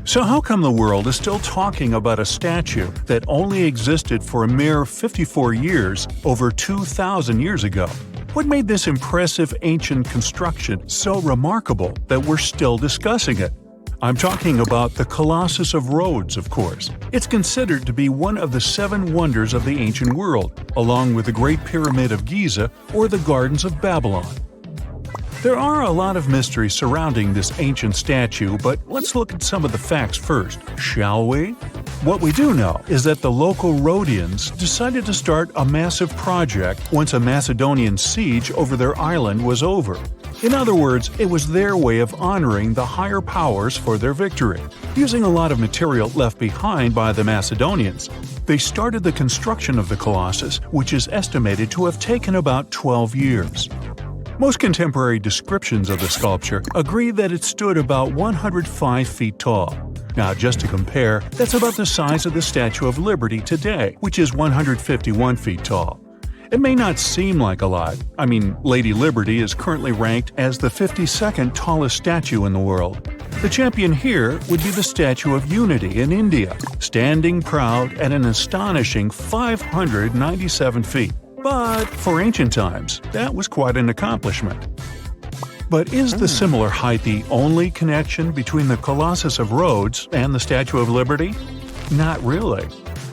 So how come the world is still talking about a statue that only existed for a mere 54 years over 2,000 years ago? What made this impressive ancient construction so remarkable that we're still discussing it? I'm talking about the Colossus of Rhodes, of course. It's considered to be one of the 7 wonders of the ancient world, along with the Great Pyramid of Giza or the Gardens of Babylon. There are a lot of mysteries surrounding this ancient statue, but let's look at some of the facts first, shall we? What we do know is that the local Rhodians decided to start a massive project once a Macedonian siege over their island was over. In other words, it was their way of honoring the higher powers for their victory. Using a lot of material left behind by the Macedonians, they started the construction of the Colossus, which is estimated to have taken about 12 years. Most contemporary descriptions of the sculpture agree that it stood about 105 feet tall. Now, just to compare, that's about the size of the Statue of Liberty today, which is 151 feet tall. It may not seem like a lot. I mean, Lady Liberty is currently ranked as the 52nd tallest statue in the world. The champion here would be the Statue of Unity in India, standing proud at an astonishing 597 feet. But for ancient times, that was quite an accomplishment. But is the similar height the only connection between the Colossus of Rhodes and the Statue of Liberty? Not really.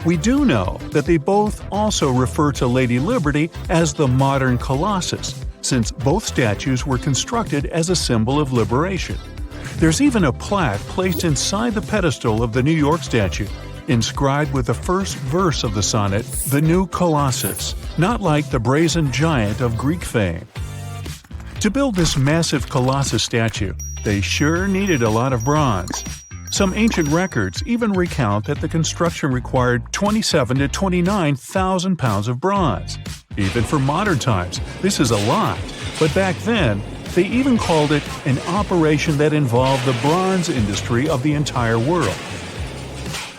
We do know that they both also refer to Lady Liberty as the modern Colossus, since both statues were constructed as a symbol of liberation. There's even a plaque placed inside the pedestal of the New York statue, inscribed with the first verse of the sonnet, "The New Colossus," not like the brazen giant of Greek fame. To build this massive Colossus statue, they sure needed a lot of bronze. Some ancient records even recount that the construction required 27,000 to 29,000 pounds of bronze. Even for modern times, this is a lot, but back then, they even called it an operation that involved the bronze industry of the entire world.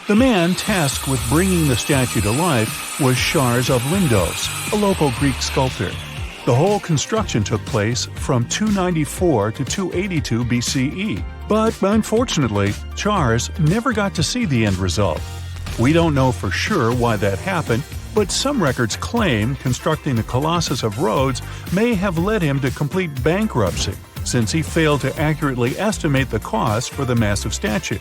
The man tasked with bringing the statue to life was Charles of Lindos, a local Greek sculptor. The whole construction took place from 294 to 282 BCE, but unfortunately, Charles never got to see the end result. We don't know for sure why that happened, but some records claim constructing the Colossus of Rhodes may have led him to complete bankruptcy, since he failed to accurately estimate the cost for the massive statue.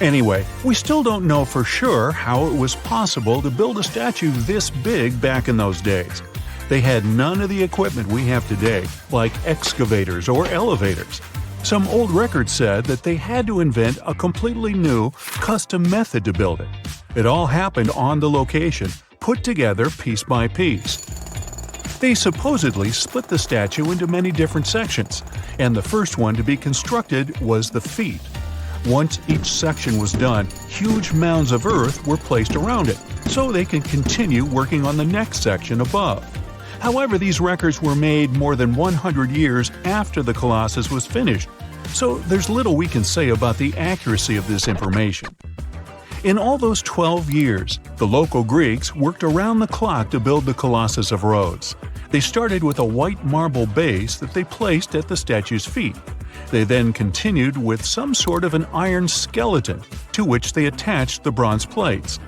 Anyway, we still don't know for sure how it was possible to build a statue this big back in those days. They had none of the equipment we have today, like excavators or elevators. Some old records said that they had to invent a completely new, custom method to build it. It all happened on the location, put together piece by piece. They supposedly split the statue into many different sections, and the first one to be constructed was the feet. Once each section was done, huge mounds of earth were placed around it, so they could continue working on the next section above. However, these records were made more than 100 years after the Colossus was finished, so there's little we can say about the accuracy of this information. In all those 12 years, the local Greeks worked around the clock to build the Colossus of Rhodes. They started with a white marble base that they placed at the statue's feet. They then continued with some sort of an iron skeleton, to which they attached the bronze plates.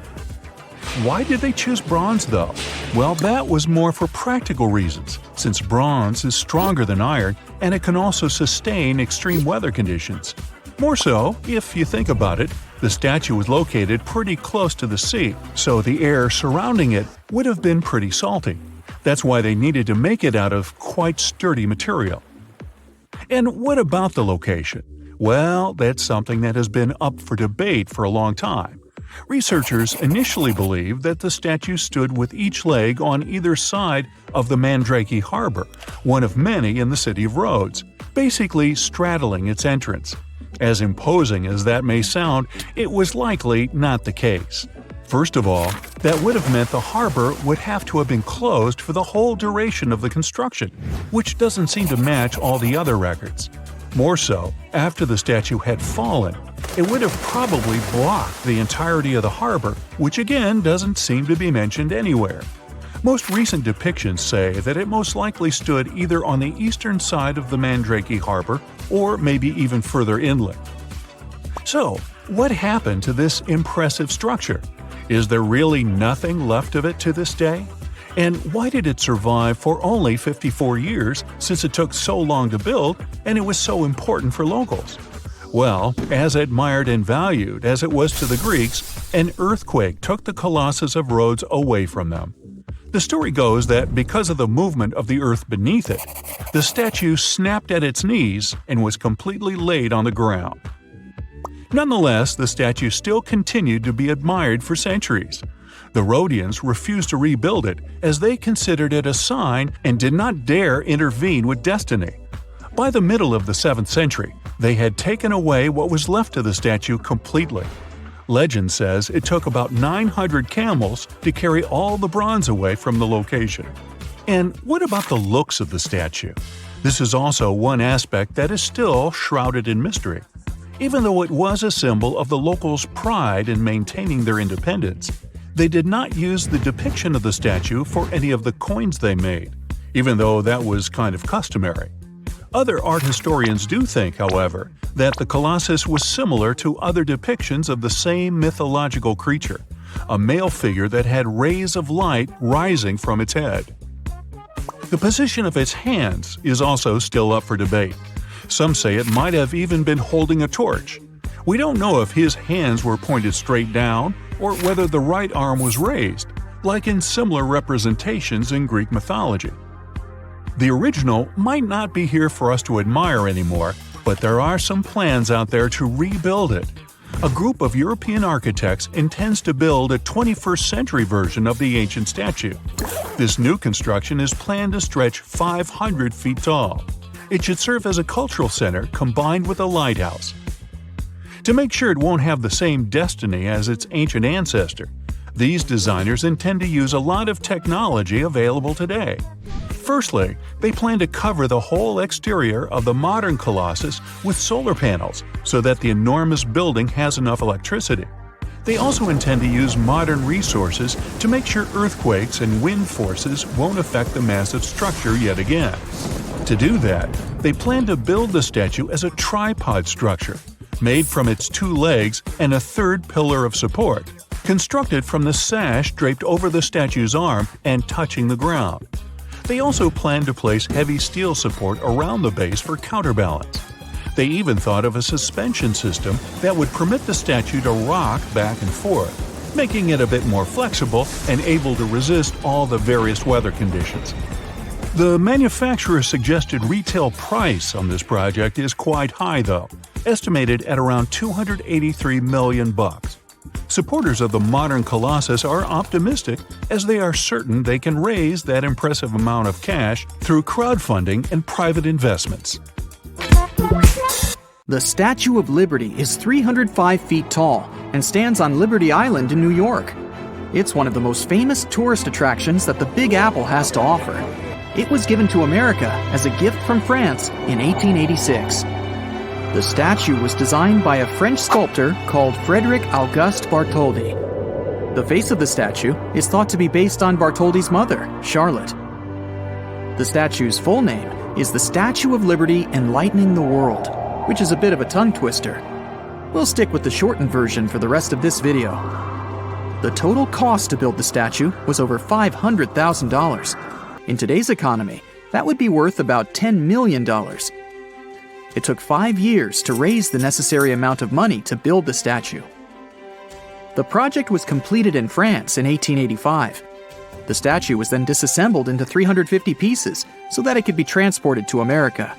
Why did they choose bronze, though? Well, that was more for practical reasons, since bronze is stronger than iron and it can also sustain extreme weather conditions. More so, if you think about it, the statue was located pretty close to the sea, so the air surrounding it would have been pretty salty. That's why they needed to make it out of quite sturdy material. And what about the location? Well, that's something that has been up for debate for a long time. Researchers initially believed that the statue stood with each leg on either side of the Mandrake Harbor, one of many in the city of Rhodes, basically straddling its entrance. As imposing as that may sound, it was likely not the case. First of all, that would have meant the harbor would have to have been closed for the whole duration of the construction, which doesn't seem to match all the other records. More so, after the statue had fallen, it would have probably blocked the entirety of the harbor, which again doesn't seem to be mentioned anywhere. Most recent depictions say that it most likely stood either on the eastern side of the Mandrake Harbor or maybe even further inland. So, what happened to this impressive structure? Is there really nothing left of it to this day? And why did it survive for only 54 years, since it took so long to build and it was so important for locals? Well, as admired and valued as it was to the Greeks, an earthquake took the Colossus of Rhodes away from them. The story goes that because of the movement of the earth beneath it, the statue snapped at its knees and was completely laid on the ground. Nonetheless, the statue still continued to be admired for centuries. The Rhodians refused to rebuild it as they considered it a sign and did not dare intervene with destiny. By the middle of the 7th century, they had taken away what was left of the statue completely. Legend says it took about 900 camels to carry all the bronze away from the location. And what about the looks of the statue? This is also one aspect that is still shrouded in mystery. Even though it was a symbol of the locals' pride in maintaining their independence, they did not use the depiction of the statue for any of the coins they made, even though that was kind of customary. Other art historians do think, however, that the Colossus was similar to other depictions of the same mythological creature, a male figure that had rays of light rising from its head. The position of its hands is also still up for debate. Some say it might have even been holding a torch. We don't know if his hands were pointed straight down or whether the right arm was raised, like in similar representations in Greek mythology. The original might not be here for us to admire anymore, but there are some plans out there to rebuild it. A group of European architects intends to build a 21st century version of the ancient statue. This new construction is planned to stretch 500 feet tall. It should serve as a cultural center combined with a lighthouse. To make sure it won't have the same destiny as its ancient ancestor, these designers intend to use a lot of technology available today. Firstly, they plan to cover the whole exterior of the modern Colossus with solar panels so that the enormous building has enough electricity. They also intend to use modern resources to make sure earthquakes and wind forces won't affect the massive structure yet again. To do that, they plan to build the statue as a tripod structure, made from its 2 legs and a third pillar of support, constructed from the sash draped over the statue's arm and touching the ground. They also plan to place heavy steel support around the base for counterbalance. They even thought of a suspension system that would permit the statue to rock back and forth, making it a bit more flexible and able to resist all the various weather conditions. The manufacturer's suggested retail price on this project is quite high though, estimated at around $283 million. Supporters of the modern Colossus are optimistic as they are certain they can raise that impressive amount of cash through crowdfunding and private investments. The Statue of Liberty is 305 feet tall and stands on Liberty Island in New York. It's one of the most famous tourist attractions that the Big Apple has to offer. It was given to America as a gift from France in 1886. The statue was designed by a French sculptor called Frédéric Auguste Bartholdi. The face of the statue is thought to be based on Bartholdi's mother, Charlotte. The statue's full name is the Statue of Liberty Enlightening the World, which is a bit of a tongue twister. We'll stick with the shortened version for the rest of this video. The total cost to build the statue was over $500,000. In today's economy, that would be worth about $10 million. It took 5 years to raise the necessary amount of money to build the statue. The project was completed in France in 1885. The statue was then disassembled into 350 pieces so that it could be transported to America.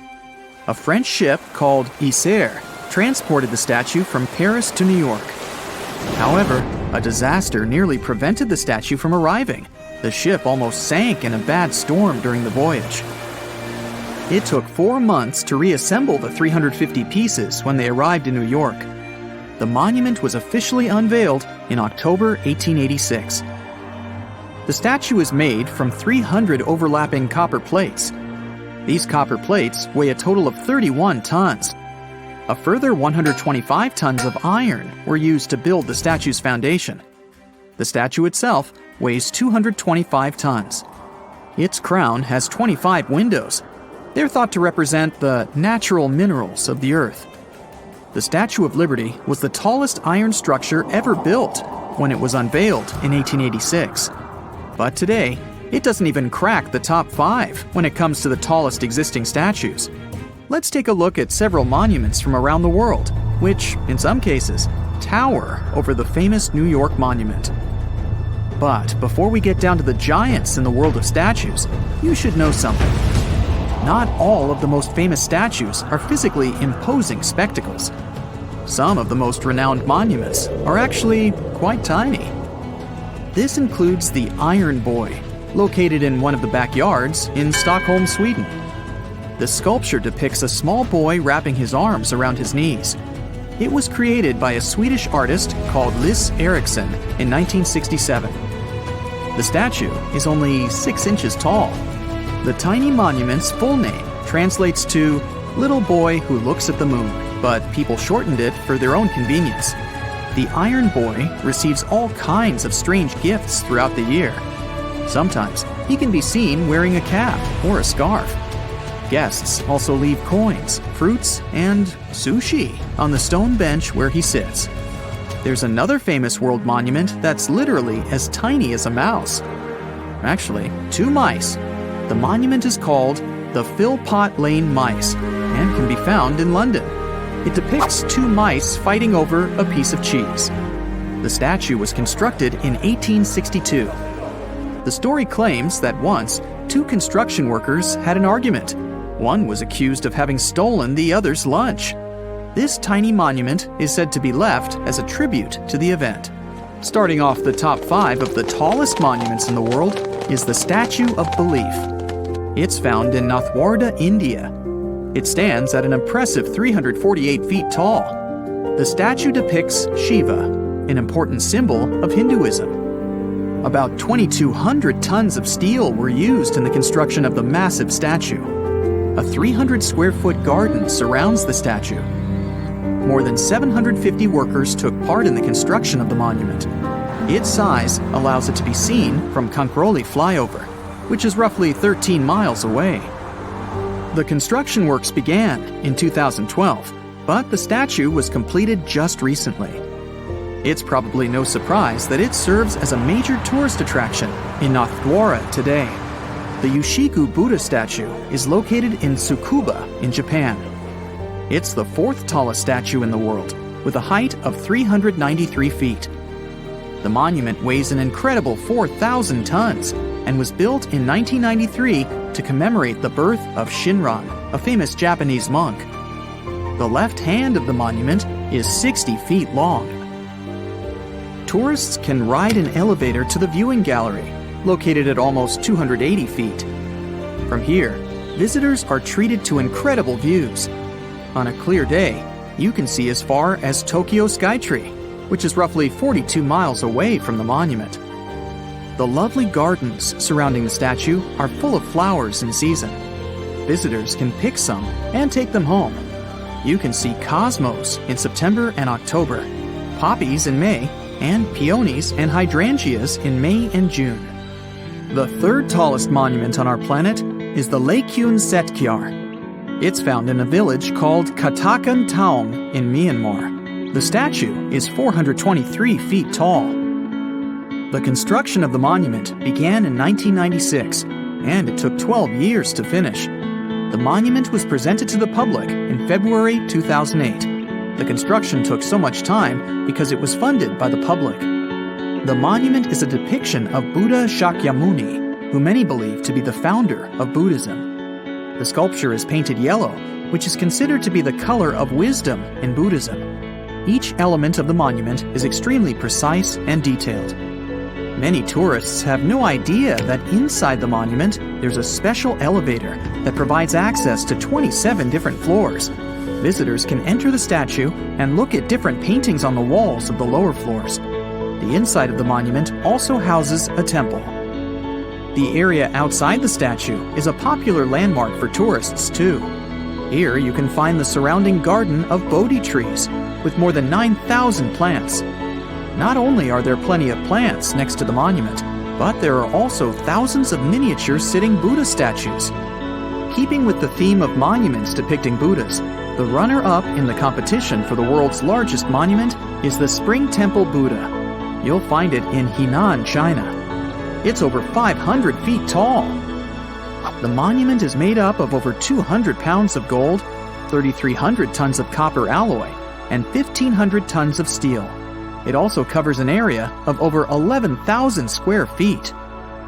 A French ship called Eiffel transported the statue from Paris to New York. However, a disaster nearly prevented the statue from arriving. The ship almost sank in a bad storm during the voyage. It took 4 months to reassemble the 350 pieces when they arrived in New York. The monument was officially unveiled in October 1886. The statue is made from 300 overlapping copper plates. These copper plates weigh a total of 31 tons. A further 125 tons of iron were used to build the statue's foundation. The statue itself weighs 225 tons. Its crown has 25 windows. They're thought to represent the natural minerals of the earth. The Statue of Liberty was the tallest iron structure ever built when it was unveiled in 1886. But today, it doesn't even crack the top 5 when it comes to the tallest existing statues. Let's take a look at several monuments from around the world, which, in some cases, tower over the famous New York monument. But before we get down to the giants in the world of statues, you should know something. Not all of the most famous statues are physically imposing spectacles. Some of the most renowned monuments are actually quite tiny. This includes the Iron Boy, located in one of the backyards in Stockholm, Sweden. The sculpture depicts a small boy wrapping his arms around his knees. It was created by a Swedish artist called Lis Eriksson in 1967. The statue is only 6 inches tall. The tiny monument's full name translates to Little Boy Who Looks at the Moon, but people shortened it for their own convenience. The Iron Boy receives all kinds of strange gifts throughout the year. Sometimes he can be seen wearing a cap or a scarf. Guests also leave coins, fruits, and sushi on the stone bench where he sits. There's another famous world monument that's literally as tiny as a mouse. Actually, 2 mice. The monument is called the Philpott Lane Mice and can be found in London. It depicts 2 mice fighting over a piece of cheese. The statue was constructed in 1862. The story claims that once, 2 construction workers had an argument. One was accused of having stolen the other's lunch. This tiny monument is said to be left as a tribute to the event. Starting off the top 5 of the tallest monuments in the world is the Statue of Belief. It's found in Nathdwara, India. It stands at an impressive 348 feet tall. The statue depicts Shiva, an important symbol of Hinduism. About 2,200 tons of steel were used in the construction of the massive statue. A 300-square-foot garden surrounds the statue. More than 750 workers took part in the construction of the monument. Its size allows it to be seen from Kankroli flyover, which is roughly 13 miles away. The construction works began in 2012, but the statue was completed just recently. It's probably no surprise that it serves as a major tourist attraction in Nathdwara today. The Yoshiku Buddha statue is located in Tsukuba in Japan. It's the 4th tallest statue in the world, with a height of 393 feet. The monument weighs an incredible 4,000 tons and was built in 1993 to commemorate the birth of Shinran, a famous Japanese monk. The left hand of the monument is 60 feet long. Tourists can ride an elevator to the viewing gallery, located at almost 280 feet. From here, visitors are treated to incredible views. On a clear day, you can see as far as Tokyo Skytree, which is roughly 42 miles away from the monument. The lovely gardens surrounding the statue are full of flowers in season. Visitors can pick some and take them home. You can see cosmos in September and October, poppies in May, and peonies and hydrangeas in May and June. The 3rd tallest monument on our planet is the Laikyun Setkyar. It's found in a village called Katakan Taung in Myanmar. The statue is 423 feet tall. The construction of the monument began in 1996, and it took 12 years to finish. The monument was presented to the public in February 2008. The construction took so much time because it was funded by the public. The monument is a depiction of Buddha Shakyamuni, who many believe to be the founder of Buddhism. The sculpture is painted yellow, which is considered to be the color of wisdom in Buddhism. Each element of the monument is extremely precise and detailed. Many tourists have no idea that inside the monument there's a special elevator that provides access to 27 different floors. Visitors can enter the statue and look at different paintings on the walls of the lower floors. The inside of the monument also houses a temple. The area outside the statue is a popular landmark for tourists too. Here you can find the surrounding garden of Bodhi trees with more than 9,000 plants. Not only are there plenty of plants next to the monument, but there are also thousands of miniature sitting Buddha statues. Keeping with the theme of monuments depicting Buddhas, The runner-up in the competition for the world's largest monument is the Spring Temple Buddha. You'll find it in Henan, China. It's over 500 feet tall. The monument is made up of over 200 pounds of gold, 3,300 tons of copper alloy, and 1,500 tons of steel. It also covers an area of over 11,000 square feet.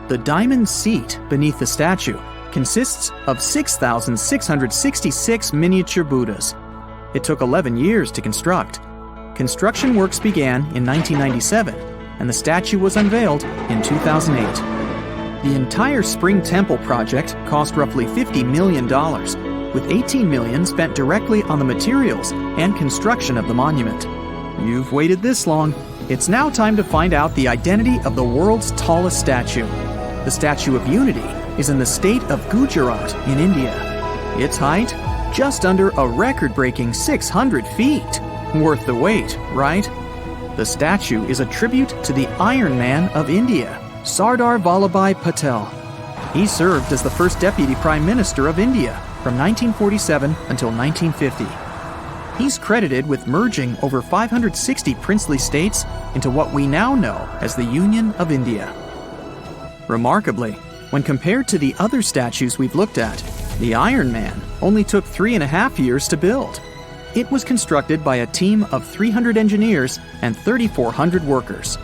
The diamond seat beneath the statue consists of 6,666 miniature Buddhas. It took 11 years to construct. Construction works began in 1997, and the statue was unveiled in 2008. The entire Spring Temple project cost roughly $50 million, with $18 million spent directly on the materials and construction of the monument. You've waited this long. It's now time to find out the identity of the world's tallest statue. The Statue of Unity is in the state of Gujarat in India. Its height? Just under a record-breaking 600 feet. Worth the wait, right? The statue is a tribute to the Iron Man of India, Sardar Vallabhbhai Patel. He served as the first Deputy Prime Minister of India from 1947 until 1950. He's credited with merging over 560 princely states into what we now know as the Union of India. Remarkably, when compared to the other statues we've looked at, the Iron Man only took 3.5 years to build. It was constructed by a team of 300 engineers and 3,400 workers.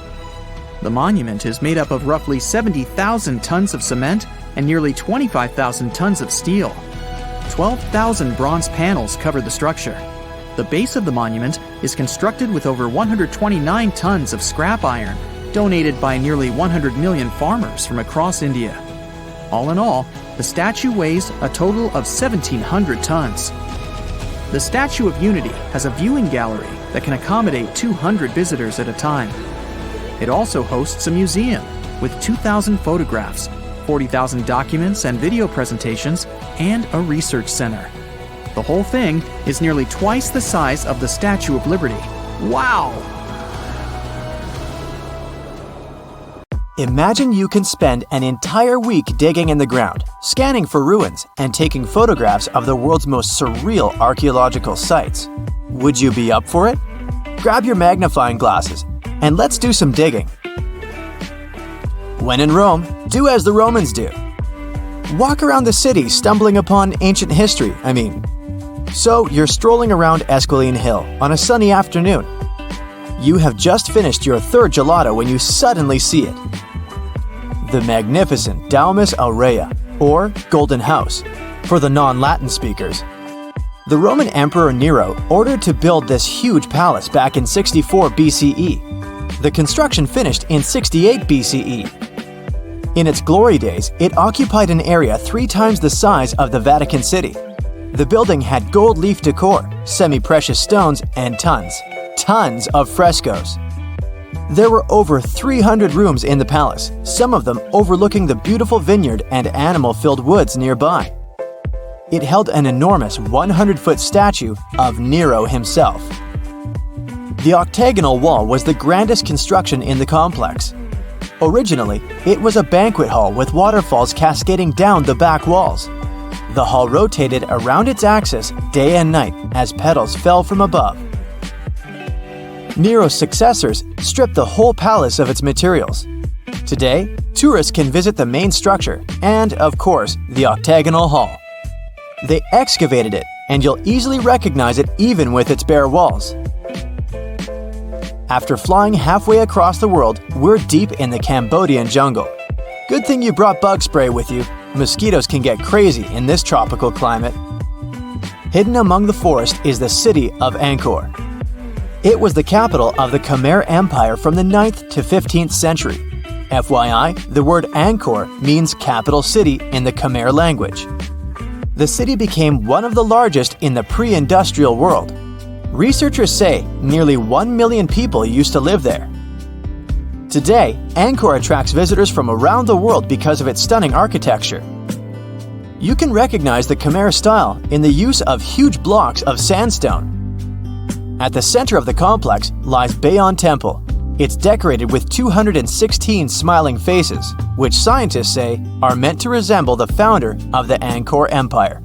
The monument is made up of roughly 70,000 tons of cement and nearly 25,000 tons of steel. 12,000 bronze panels cover the structure. The base of the monument is constructed with over 129 tons of scrap iron, donated by nearly 100 million farmers from across India. All in all, the statue weighs a total of 1,700 tons. The Statue of Unity has a viewing gallery that can accommodate 200 visitors at a time. It also hosts a museum with 2,000 photographs, 40,000 documents and video presentations, and a research center. The whole thing is nearly twice the size of the Statue of Liberty. Wow! Imagine you can spend an entire week digging in the ground, scanning for ruins, and taking photographs of the world's most surreal archaeological sites. Would you be up for it? Grab your magnifying glasses, and let's do some digging. When in Rome, do as the Romans do. Walk around the city stumbling upon ancient history, So you're strolling around Esquiline Hill on a sunny afternoon. You have just finished your third gelato when you suddenly see it. The magnificent Domus Aurea, or Golden House, for the non-Latin speakers. The Roman Emperor Nero ordered to build this huge palace back in 64 BCE. The construction finished in 68 BCE. In its glory days, it occupied an area 3 times the size of the Vatican City. The building had gold leaf decor, semi-precious stones, and tons of frescoes. There were over 300 rooms in the palace, some of them overlooking the beautiful vineyard and animal-filled woods nearby. It held an enormous 100-foot statue of Nero himself. The octagonal wall was the grandest construction in the complex. Originally, it was a banquet hall with waterfalls cascading down the back walls. The hall rotated around its axis day and night as petals fell from above. Nero's successors stripped the whole palace of its materials. Today, tourists can visit the main structure and, of course, the octagonal hall. They excavated it, and you'll easily recognize it even with its bare walls. After flying halfway across the world, we're deep in the Cambodian jungle. Good thing you brought bug spray with you. Mosquitoes can get crazy in this tropical climate. Hidden among the forest is the city of Angkor. It was the capital of the Khmer Empire from the 9th to 15th century. FYI, the word Angkor means capital city in the Khmer language. The city became one of the largest in the pre-industrial world. Researchers say nearly 1 million people used to live there. Today, Angkor attracts visitors from around the world because of its stunning architecture. You can recognize the Khmer style in the use of huge blocks of sandstone. At the center of the complex lies Bayon Temple. It's decorated with 216 smiling faces, which scientists say are meant to resemble the founder of the Angkor Empire.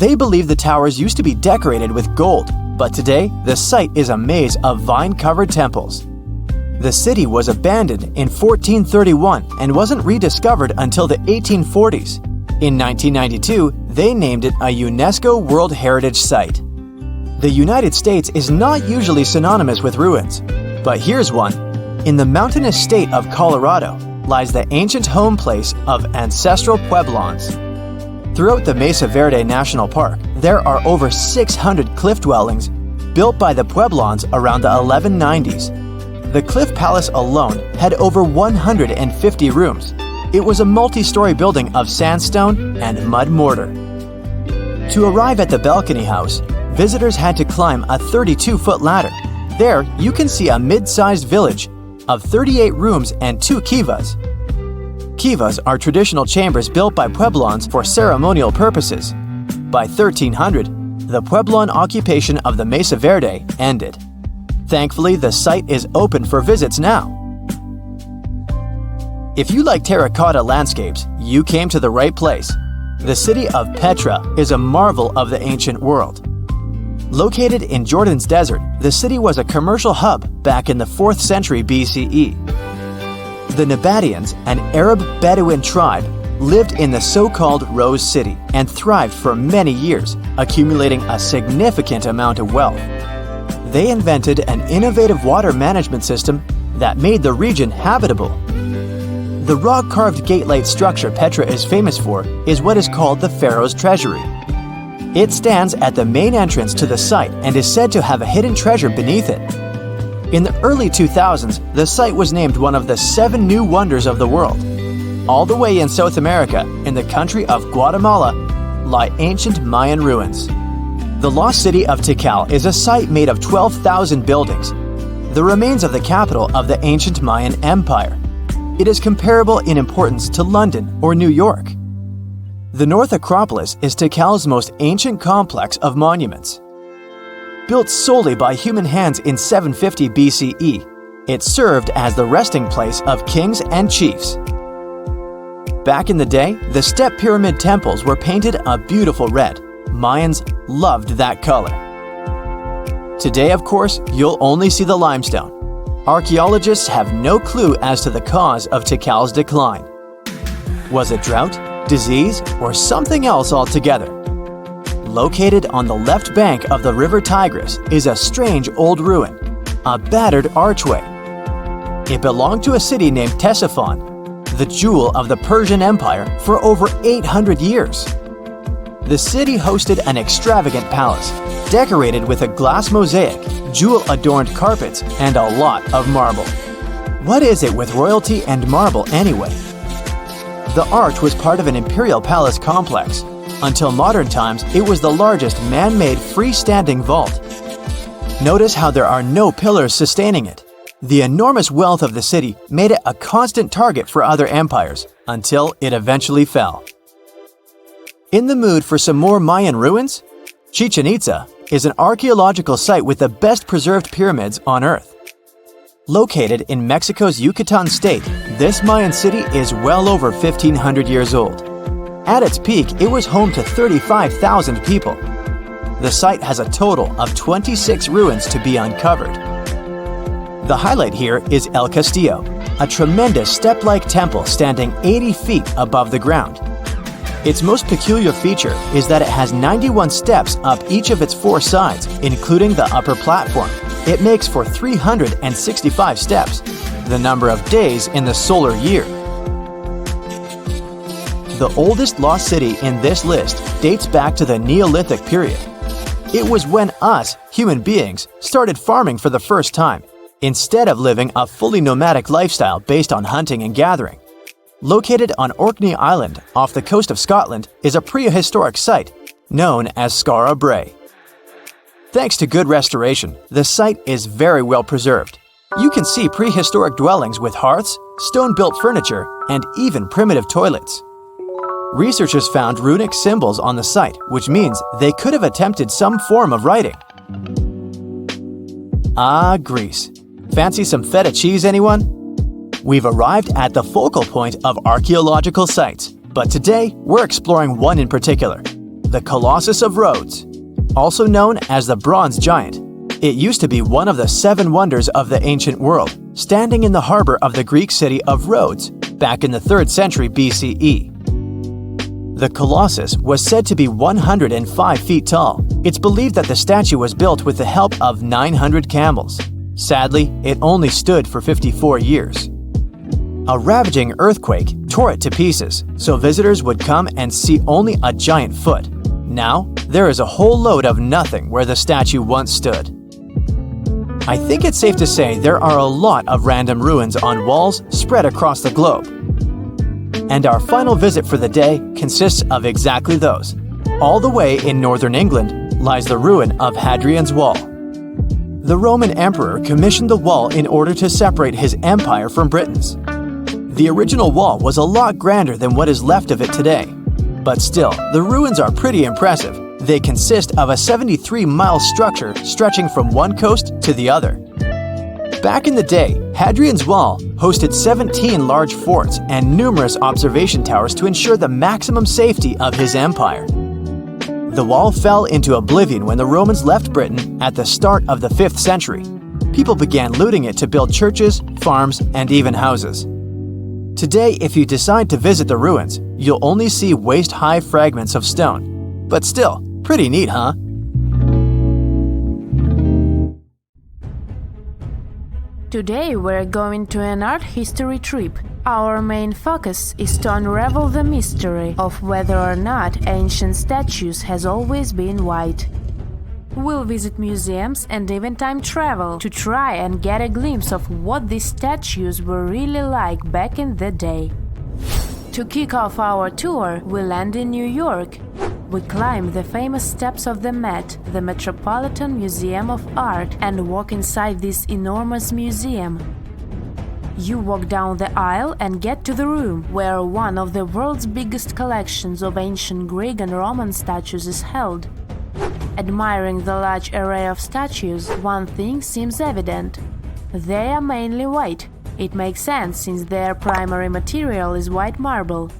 They believe the towers used to be decorated with gold, but today the site is a maze of vine-covered temples. The city was abandoned in 1431 and wasn't rediscovered until the 1840s. In 1992, they named it a UNESCO World Heritage Site. The United States is not usually synonymous with ruins, but here's one. In the mountainous state of Colorado lies the ancient home place of ancestral Pueblans. Throughout the Mesa Verde National Park, there are over 600 cliff dwellings built by the Pueblans around the 1190s. The Cliff Palace alone had over 150 rooms. It was a multi-story building of sandstone and mud mortar. To arrive at the balcony house, visitors had to climb a 32-foot ladder. There, you can see a mid-sized village of 38 rooms and 2 kivas. Kivas are traditional chambers built by Pueblans for ceremonial purposes. By 1300, the Pueblan occupation of the Mesa Verde ended. Thankfully, the site is open for visits now. If you like terracotta landscapes, you came to the right place. The city of Petra is a marvel of the ancient world. Located in Jordan's desert, the city was a commercial hub back in the 4th century BCE. The Nabataeans, an Arab Bedouin tribe, lived in the so-called Rose City and thrived for many years, accumulating a significant amount of wealth. They invented an innovative water management system that made the region habitable. The rock-carved gate-like structure Petra is famous for is what is called the Pharaoh's Treasury. It stands at the main entrance to the site and is said to have a hidden treasure beneath it. In the early 2000s, the site was named one of the 7 new wonders of the world. All the way in South America, in the country of Guatemala, lie ancient Mayan ruins. The lost city of Tikal is a site made of 12,000 buildings, the remains of the capital of the ancient Mayan Empire. It is comparable in importance to London or New York. The North Acropolis is Tikal's most ancient complex of monuments. Built solely by human hands in 750 BCE, it served as the resting place of kings and chiefs. Back in the day, the step pyramid temples were painted a beautiful red. Mayans loved that color. Today, of course, you'll only see the limestone. Archaeologists have no clue as to the cause of Tikal's decline. Was it drought, disease, or something else altogether? Located on the left bank of the river Tigris is a strange old ruin, a battered archway. It belonged to a city named Ctesiphon, the jewel of the Persian Empire for over 800 years. The city hosted an extravagant palace, decorated with a glass mosaic, jewel-adorned carpets, and a lot of marble. What is it with royalty and marble anyway? The arch was part of an imperial palace complex. Until modern times, it was the largest man-made freestanding vault. Notice how there are no pillars sustaining it. The enormous wealth of the city made it a constant target for other empires, until it eventually fell. In the mood for some more Mayan ruins? Chichen Itza is an archaeological site with the best preserved pyramids on Earth. Located in Mexico's Yucatan state, this Mayan city is well over 1,500 years old. At its peak, it was home to 35,000 people. The site has a total of 26 ruins to be uncovered. The highlight here is El Castillo, a tremendous step-like temple standing 80 feet above the ground. Its most peculiar feature is that it has 91 steps up each of its 4 sides, including the upper platform. It makes for 365 steps, the number of days in the solar year. The oldest lost city in this list dates back to the Neolithic period. It was when us, human beings, started farming for the first time, instead of living a fully nomadic lifestyle based on hunting and gathering. Located on Orkney Island off the coast of Scotland is a prehistoric site known as Skara Brae. Thanks to good restoration, the site is very well preserved. You can see prehistoric dwellings with hearths, stone-built furniture, and even primitive toilets. Researchers found runic symbols on the site, which means they could have attempted some form of writing. Ah, Greece. Fancy some feta cheese, anyone? We've arrived at the focal point of archaeological sites, but today we're exploring one in particular, the Colossus of Rhodes. Also known as the Bronze Giant, it used to be one of the 7 wonders of the ancient world, standing in the harbor of the Greek city of Rhodes back in the 3rd century BCE. The Colossus was said to be 105 feet tall. It's believed that the statue was built with the help of 900 camels. Sadly, it only stood for 54 years. A ravaging earthquake tore it to pieces, so visitors would come and see only a giant foot. Now, there is a whole load of nothing where the statue once stood. I think it's safe to say there are a lot of random ruins on walls spread across the globe. And our final visit for the day consists of exactly those. All the way in northern England lies the ruin of Hadrian's Wall. The Roman emperor commissioned the wall in order to separate his empire from Britain's. The original wall was a lot grander than what is left of it today. But still, the ruins are pretty impressive. They consist of a 73-mile structure stretching from one coast to the other. Back in the day, Hadrian's Wall hosted 17 large forts and numerous observation towers to ensure the maximum safety of his empire. The wall fell into oblivion when the Romans left Britain at the start of the 5th century. People began looting it to build churches, farms, and even houses. Today, if you decide to visit the ruins, you'll only see waist-high fragments of stone. But still, pretty neat, huh? Today we're going to an art history trip. Our main focus is to unravel the mystery of whether or not ancient statues has always been white. We'll visit museums and even time travel to try and get a glimpse of what these statues were really like back in the day. To kick off our tour, we land in New York. We climb the famous steps of the Met, the Metropolitan Museum of Art, and walk inside this enormous museum. You walk down the aisle and get to the room where one of the world's biggest collections of ancient Greek and Roman statues is held. Admiring the large array of statues, one thing seems evident. They are mainly white. It makes sense since their primary material is white marble.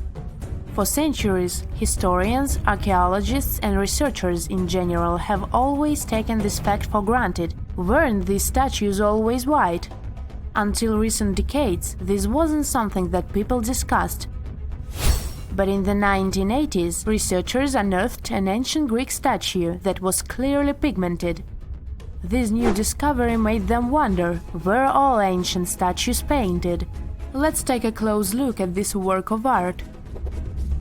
For centuries, historians, archaeologists, and researchers in general have always taken this fact for granted. Weren't these statues always white? Until recent decades, this wasn't something that people discussed. But in the 1980s, researchers unearthed an ancient Greek statue that was clearly pigmented. This new discovery made them wonder, were all ancient statues painted? Let's take a close look at this work of art.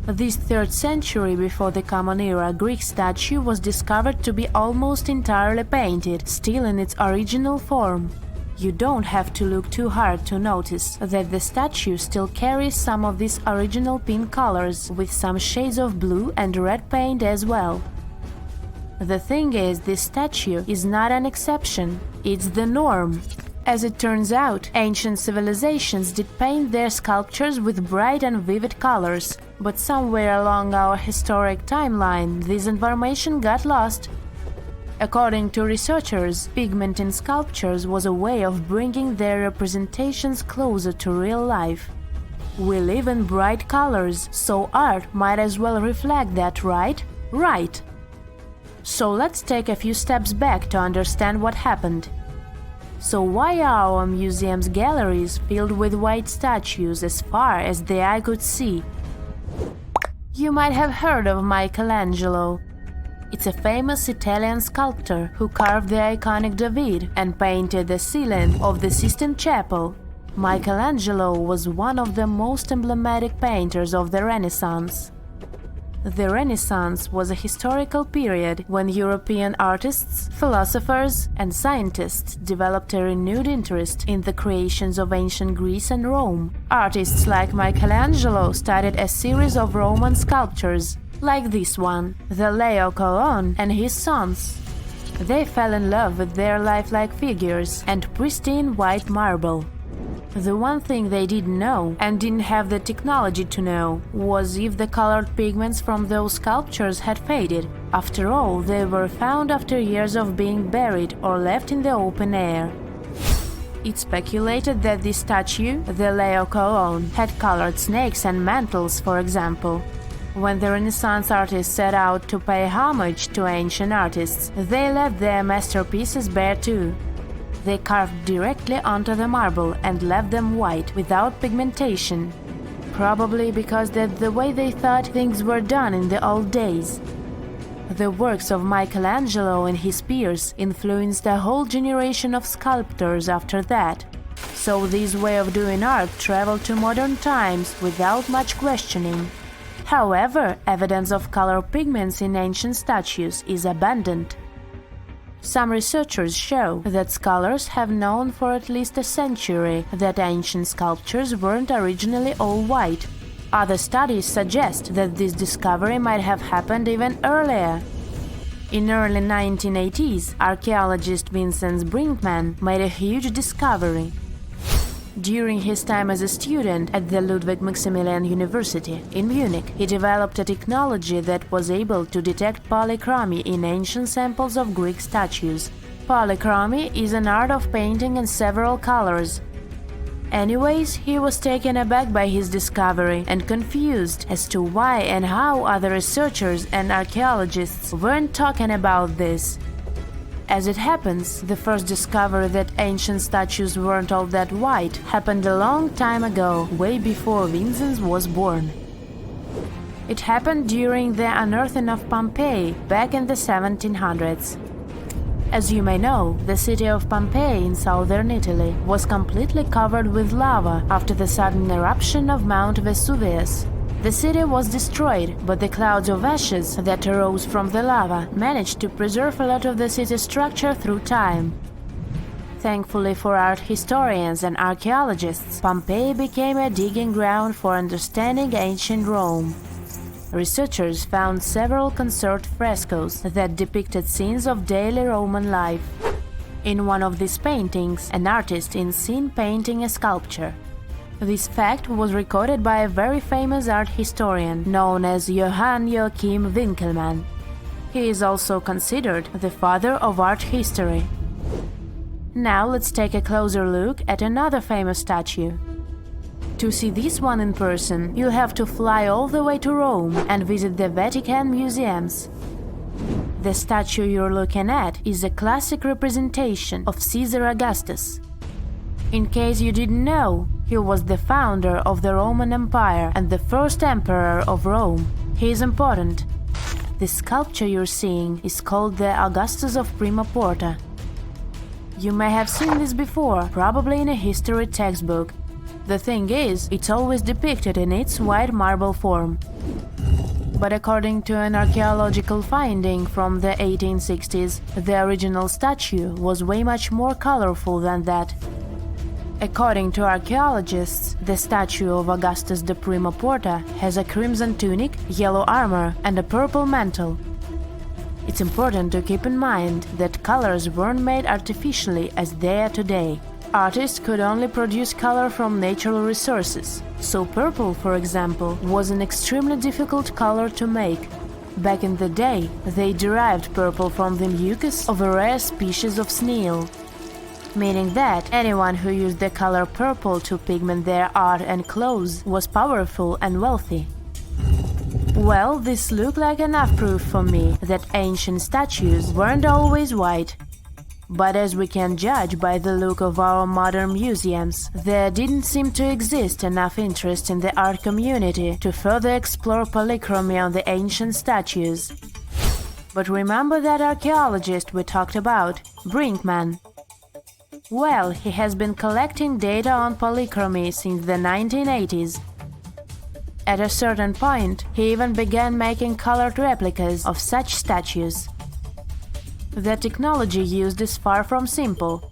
This 3rd century before the Common Era Greek statue was discovered to be almost entirely painted, still in its original form. You don't have to look too hard to notice that the statue still carries some of these original pink colors, with some shades of blue and red paint as well. The thing is, this statue is not an exception, it's the norm. As it turns out, ancient civilizations did paint their sculptures with bright and vivid colors, but somewhere along our historic timeline, this information got lost. According to researchers, pigment in sculptures was a way of bringing their representations closer to real life. We live in bright colors, so art might as well reflect that, right? Right! So let's take a few steps back to understand what happened. So why are our museum's galleries filled with white statues as far as the eye could see? You might have heard of Michelangelo. It's a famous Italian sculptor who carved the iconic David and painted the ceiling of the Sistine Chapel. Michelangelo was one of the most emblematic painters of the Renaissance. The Renaissance was a historical period when European artists, philosophers, and scientists developed a renewed interest in the creations of ancient Greece and Rome. Artists like Michelangelo started a series of Roman sculptures, like this one, the Leo Colon and his sons. They fell in love with their lifelike figures and pristine white marble. The one thing they didn't know, and didn't have the technology to know, was if the colored pigments from those sculptures had faded. After all, they were found after years of being buried or left in the open air. It's speculated that this statue, the Leo Colon, had colored snakes and mantles, for example. When the Renaissance artists set out to pay homage to ancient artists, they left their masterpieces bare too. They carved directly onto the marble and left them white, without pigmentation. Probably because that's the way they thought things were done in the old days. The works of Michelangelo and his peers influenced a whole generation of sculptors after that. So this way of doing art traveled to modern times without much questioning. However, evidence of color pigments in ancient statues is abundant. Some researchers show that scholars have known for at least a century that ancient sculptures weren't originally all white. Other studies suggest that this discovery might have happened even earlier. In early 1980s, archaeologist Vincent Brinkmann made a huge discovery. During his time as a student at the Ludwig Maximilian University in Munich, he developed a technology that was able to detect polychromy in ancient samples of Greek statues. Polychromy is an art of painting in several colors. Anyways, he was taken aback by his discovery and confused as to why and how other researchers and archaeologists weren't talking about this. As it happens, the first discovery that ancient statues weren't all that white happened a long time ago, way before Vincent was born. It happened during the unearthing of Pompeii back in the 1700s. As you may know, the city of Pompeii in southern Italy was completely covered with lava after the sudden eruption of Mount Vesuvius. The city was destroyed, but the clouds of ashes that arose from the lava managed to preserve a lot of the city's structure through time. Thankfully for art historians and archaeologists, Pompeii became a digging ground for understanding ancient Rome. Researchers found several conserved frescoes that depicted scenes of daily Roman life. In one of these paintings, an artist is seen painting a sculpture. This fact was recorded by a very famous art historian known as Johann Joachim Winckelmann. He is also considered the father of art history. Now let's take a closer look at another famous statue. To see this one in person, you'll have to fly all the way to Rome and visit the Vatican museums. The statue you're looking at is a classic representation of Caesar Augustus. In case you didn't know, he was the founder of the Roman Empire and the first emperor of Rome. He is important. The sculpture you're seeing is called the Augustus of Prima Porta. You may have seen this before, probably in a history textbook. The thing is, it's always depicted in its white marble form. But according to an archaeological finding from the 1860s, the original statue was way much more colorful than that. According to archaeologists, the statue of Augustus de Prima Porta has a crimson tunic, yellow armor, and a purple mantle. It's important to keep in mind that colors weren't made artificially as they are today. Artists could only produce color from natural resources, so purple, for example, was an extremely difficult color to make. Back in the day, they derived purple from the mucus of a rare species of snail, meaning that anyone who used the color purple to pigment their art and clothes was powerful and wealthy. Well, this looked like enough proof for me that ancient statues weren't always white. But as we can judge by the look of our modern museums, there didn't seem to exist enough interest in the art community to further explore polychromy on the ancient statues. But remember that archaeologist we talked about, Brinkmann? Well, he has been collecting data on polychromy since the 1980s. At a certain point, he even began making colored replicas of such statues. The technology used is far from simple.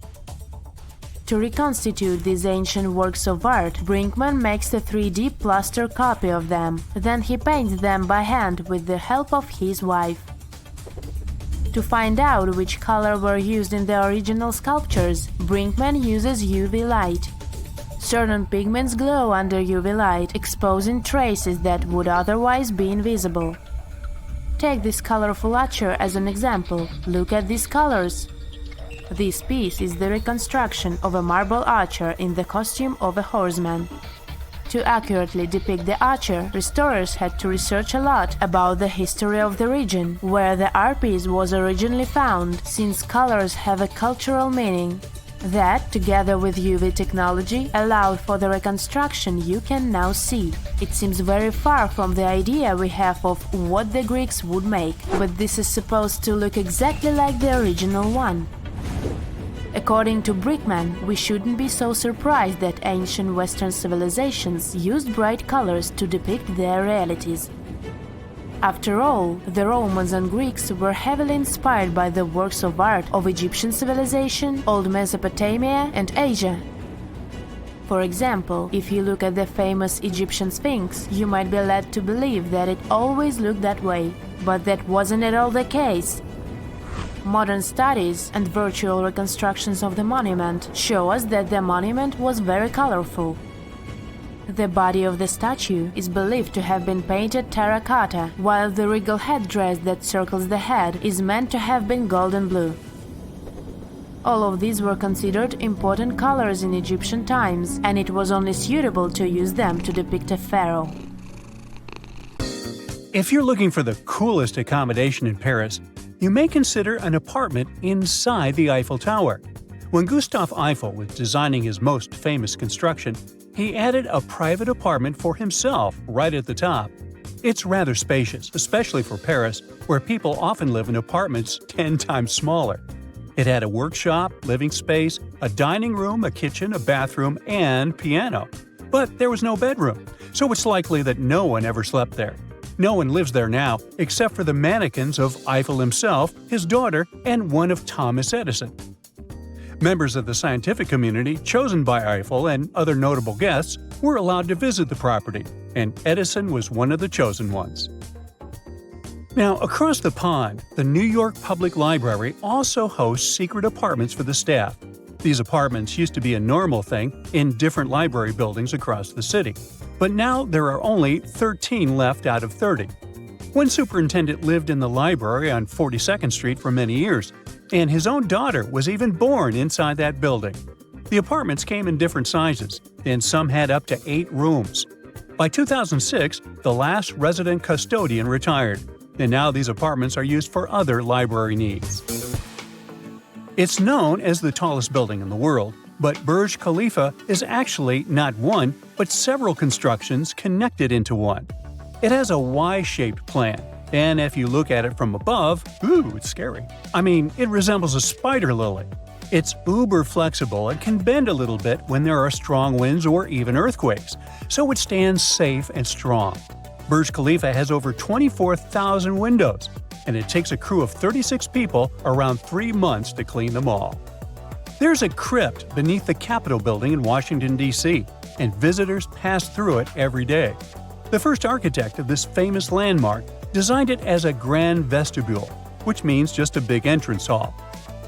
To reconstitute these ancient works of art, Brinkmann makes a 3D plaster copy of them. Then he paints them by hand with the help of his wife. To find out which color were used in the original sculptures, Brinkmann uses UV light. Certain pigments glow under UV light, exposing traces that would otherwise be invisible. Take this colorful archer as an example. Look at these colors. This piece is the reconstruction of a marble archer in the costume of a horseman. To accurately depict the archer, restorers had to research a lot about the history of the region where the art piece was originally found, since colors have a cultural meaning. That, together with UV technology, allowed for the reconstruction you can now see. It seems very far from the idea we have of what the Greeks would make, but this is supposed to look exactly like the original one. According to Brickman, we shouldn't be so surprised that ancient Western civilizations used bright colors to depict their realities. After all, the Romans and Greeks were heavily inspired by the works of art of Egyptian civilization, Old Mesopotamia, and Asia. For example, if you look at the famous Egyptian Sphinx, you might be led to believe that it always looked that way, but that wasn't at all the case. Modern studies and virtual reconstructions of the monument show us that the monument was very colorful. The body of the statue is believed to have been painted terracotta, while the regal headdress that circles the head is meant to have been golden blue. All of these were considered important colors in Egyptian times, and it was only suitable to use them to depict a pharaoh. If you're looking for the coolest accommodation in Paris, you may consider an apartment inside the Eiffel Tower. When Gustave Eiffel was designing his most famous construction, he added a private apartment for himself right at the top. It's rather spacious, especially for Paris, where people often live in apartments 10 times smaller. It had a workshop, living space, a dining room, a kitchen, a bathroom, and piano. But there was no bedroom, so it's likely that no one ever slept there. No one lives there now, except for the mannequins of Eiffel himself, his daughter, and one of Thomas Edison. Members of the scientific community chosen by Eiffel and other notable guests were allowed to visit the property, and Edison was one of the chosen ones. Now, across the pond, the New York Public Library also hosts secret apartments for the staff. These apartments used to be a normal thing in different library buildings across the city, but now there are only 13 left out of 30. One superintendent lived in the library on 42nd Street for many years, and his own daughter was even born inside that building. The apartments came in different sizes, and some had up to 8 rooms. By 2006, the last resident custodian retired, and now these apartments are used for other library needs. It's known as the tallest building in the world, but Burj Khalifa is actually not one, but several constructions connected into one. It has a Y-shaped plan, and if you look at it from above, it's scary. I mean, it resembles a spider lily. It's uber flexible and can bend a little bit when there are strong winds or even earthquakes, so it stands safe and strong. Burj Khalifa has over 24,000 windows, and it takes a crew of 36 people around 3 months to clean them all. There's a crypt beneath the Capitol building in Washington, D.C., and visitors pass through it every day. The first architect of this famous landmark designed it as a grand vestibule, which means just a big entrance hall.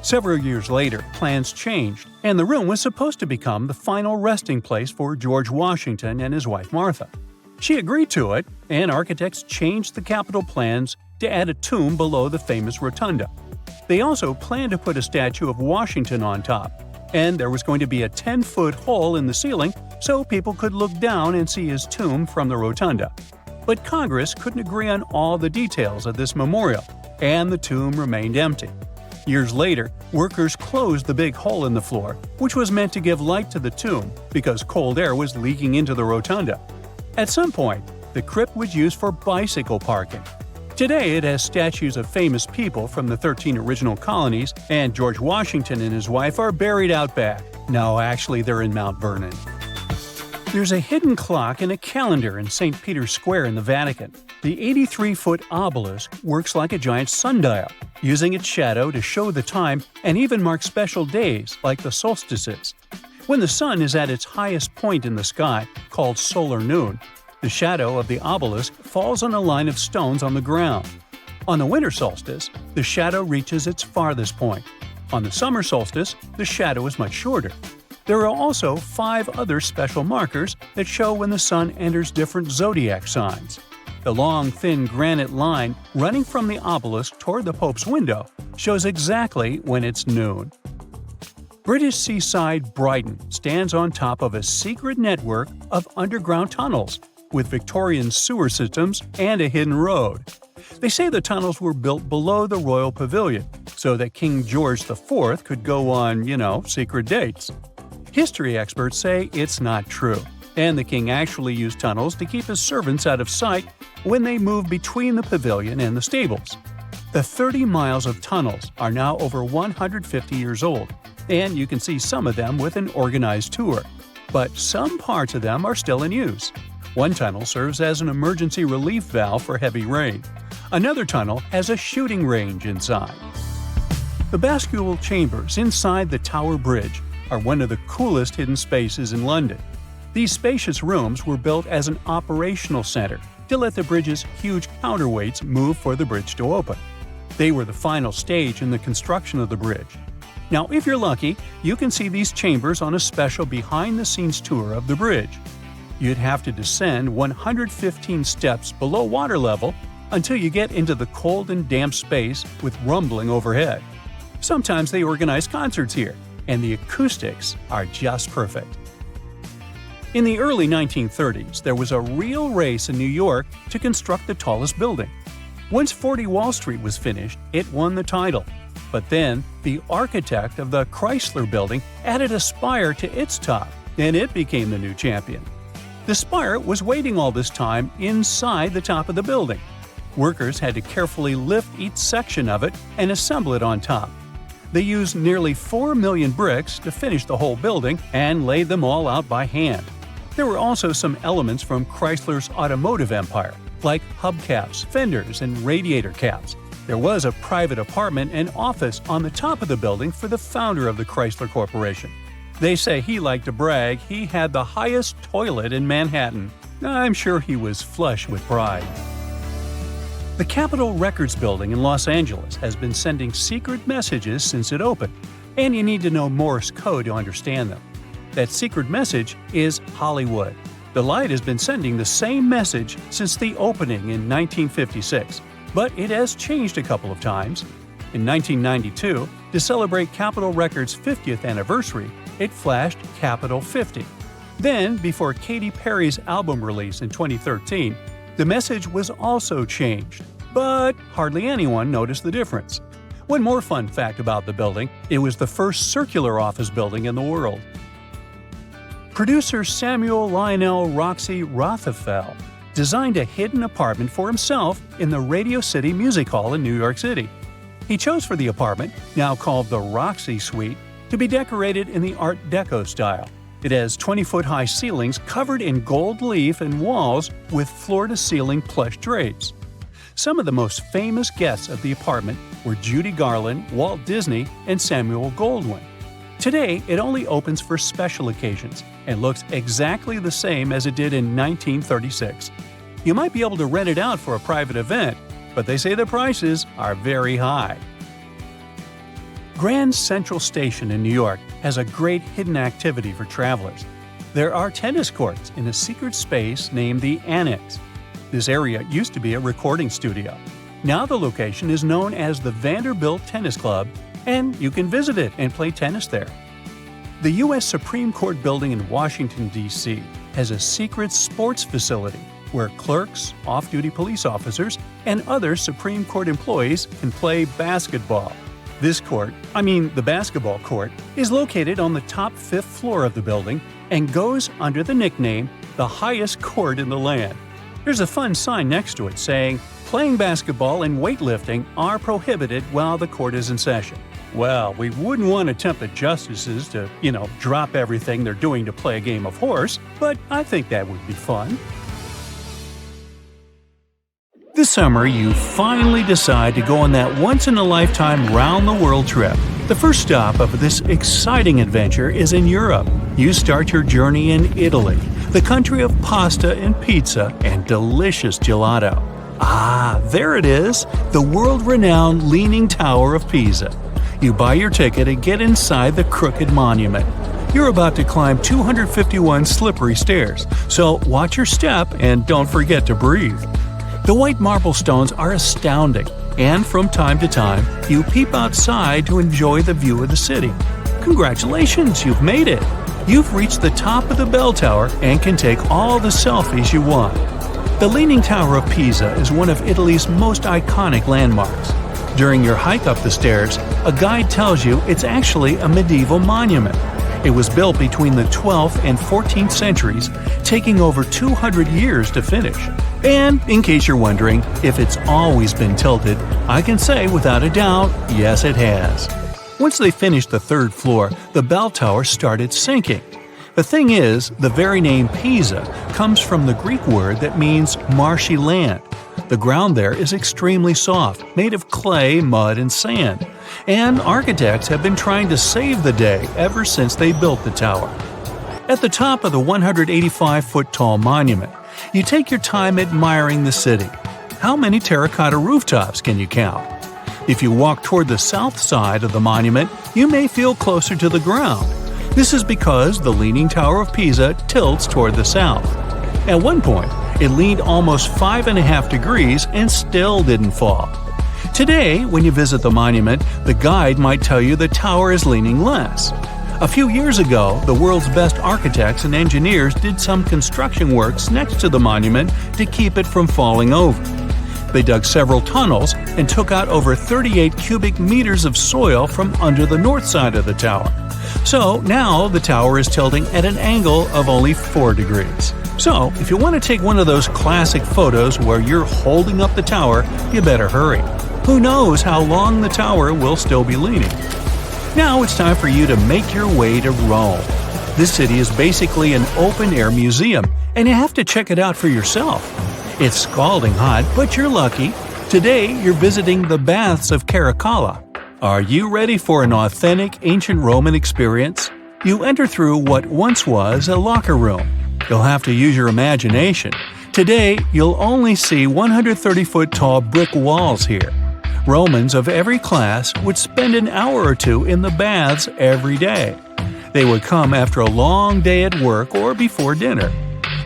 Several years later, plans changed, and the room was supposed to become the final resting place for George Washington and his wife Martha. She agreed to it, and architects changed the Capitol plans to add a tomb below the famous rotunda. They also planned to put a statue of Washington on top, and there was going to be a 10-foot hole in the ceiling so people could look down and see his tomb from the rotunda. But Congress couldn't agree on all the details of this memorial, and the tomb remained empty. Years later, workers closed the big hole in the floor, which was meant to give light to the tomb because cold air was leaking into the rotunda. At some point, the crypt was used for bicycle parking. Today, it has statues of famous people from the 13 original colonies, and George Washington and his wife are buried out back. No, actually, they're in Mount Vernon. There's a hidden clock and a calendar in St. Peter's Square in the Vatican. The 83-foot obelisk works like a giant sundial, using its shadow to show the time and even mark special days like the solstices. When the sun is at its highest point in the sky, called solar noon, the shadow of the obelisk falls on a line of stones on the ground. On the winter solstice, the shadow reaches its farthest point. On the summer solstice, the shadow is much shorter. There are also 5 other special markers that show when the sun enters different zodiac signs. The long, thin granite line running from the obelisk toward the Pope's window shows exactly when it's noon. British seaside Brighton stands on top of a secret network of underground tunnels, with Victorian sewer systems and a hidden road. They say the tunnels were built below the Royal Pavilion, so that King George IV could go on, secret dates. History experts say it's not true, and the king actually used tunnels to keep his servants out of sight when they moved between the pavilion and the stables. The 30 miles of tunnels are now over 150 years old, and you can see some of them with an organized tour. But some parts of them are still in use. One tunnel serves as an emergency relief valve for heavy rain. Another tunnel has a shooting range inside. The bascule chambers inside the Tower Bridge are one of the coolest hidden spaces in London. These spacious rooms were built as an operational center to let the bridge's huge counterweights move for the bridge to open. They were the final stage in the construction of the bridge. Now, if you're lucky, you can see these chambers on a special behind-the-scenes tour of the bridge. You'd have to descend 115 steps below water level until you get into the cold and damp space with rumbling overhead. Sometimes they organize concerts here, and the acoustics are just perfect. In the early 1930s, there was a real race in New York to construct the tallest building. Once 40 Wall Street was finished, it won the title. But then, the architect of the Chrysler Building added a spire to its top, and it became the new champion. The spire was waiting all this time inside the top of the building. Workers had to carefully lift each section of it and assemble it on top. They used nearly 4 million bricks to finish the whole building and laid them all out by hand. There were also some elements from Chrysler's automotive empire, like hubcaps, fenders, and radiator caps. There was a private apartment and office on the top of the building for the founder of the Chrysler Corporation. They say he liked to brag he had the highest toilet in Manhattan. I'm sure he was flush with pride. The Capitol Records Building in Los Angeles has been sending secret messages since it opened, and you need to know Morse code to understand them. That secret message is Hollywood. The light has been sending the same message since the opening in 1956, but it has changed a couple of times. In 1992, to celebrate Capitol Records' 50th anniversary, it flashed Capitol 50. Then, before Katy Perry's album release in 2013, the message was also changed, but hardly anyone noticed the difference. One more fun fact about the building, it was the first circular office building in the world. Producer Samuel Lionel Roxy Rothafel designed a hidden apartment for himself in the Radio City Music Hall in New York City. He chose for the apartment, now called the Roxy Suite, to be decorated in the Art Deco style. It has 20-foot-high ceilings covered in gold leaf and walls with floor-to-ceiling plush drapes. Some of the most famous guests of the apartment were Judy Garland, Walt Disney, and Samuel Goldwyn. Today, it only opens for special occasions and looks exactly the same as it did in 1936. You might be able to rent it out for a private event, but they say the prices are very high. Grand Central Station in New York has a great hidden activity for travelers. There are tennis courts in a secret space named the Annex. This area used to be a recording studio. Now the location is known as the Vanderbilt Tennis Club, and you can visit it and play tennis there. The U.S. Supreme Court building in Washington, D.C. has a secret sports facility where clerks, off-duty police officers, and other Supreme Court employees can play basketball. The basketball court, is located on the top 5th floor of the building and goes under the nickname the highest court in the land. There's a fun sign next to it saying, "Playing basketball and weightlifting are prohibited while the court is in session." Well, we wouldn't want to tempt the justices to, drop everything they're doing to play a game of horse, but I think that would be fun. This summer, you finally decide to go on that once-in-a-lifetime round-the-world trip. The first stop of this exciting adventure is in Europe. You start your journey in Italy, the country of pasta and pizza and delicious gelato. Ah, there it is, the world-renowned Leaning Tower of Pisa. You buy your ticket and get inside the crooked monument. You're about to climb 251 slippery stairs, so watch your step and don't forget to breathe. The white marble stones are astounding, and from time to time, you peep outside to enjoy the view of the city. Congratulations, you've made it! You've reached the top of the bell tower and can take all the selfies you want. The Leaning Tower of Pisa is one of Italy's most iconic landmarks. During your hike up the stairs, a guide tells you it's actually a medieval monument. It was built between the 12th and 14th centuries, taking over 200 years to finish. And in case you're wondering if it's always been tilted, I can say without a doubt, yes it has. Once they finished the third floor, the bell tower started sinking. The thing is, the very name Pisa comes from the Greek word that means marshy land. The ground there is extremely soft, made of clay, mud, and sand. And architects have been trying to save the day ever since they built the tower. At the top of the 185-foot-tall monument, you take your time admiring the city. How many terracotta rooftops can you count? If you walk toward the south side of the monument, you may feel closer to the ground. This is because the Leaning Tower of Pisa tilts toward the south. At one point, it leaned almost 5.5 degrees and still didn't fall. Today, when you visit the monument, the guide might tell you the tower is leaning less. A few years ago, the world's best architects and engineers did some construction works next to the monument to keep it from falling over. They dug several tunnels and took out over 38 cubic meters of soil from under the north side of the tower. So now the tower is tilting at an angle of only 4 degrees. So if you want to take one of those classic photos where you're holding up the tower, you better hurry. Who knows how long the tower will still be leaning? Now it's time for you to make your way to Rome. This city is basically an open-air museum, and you have to check it out for yourself. It's scalding hot, but you're lucky. Today, you're visiting the baths of Caracalla. Are you ready for an authentic ancient Roman experience? You enter through what once was a locker room. You'll have to use your imagination. Today, you'll only see 130-foot-tall brick walls here. Romans of every class would spend an hour or two in the baths every day. They would come after a long day at work or before dinner.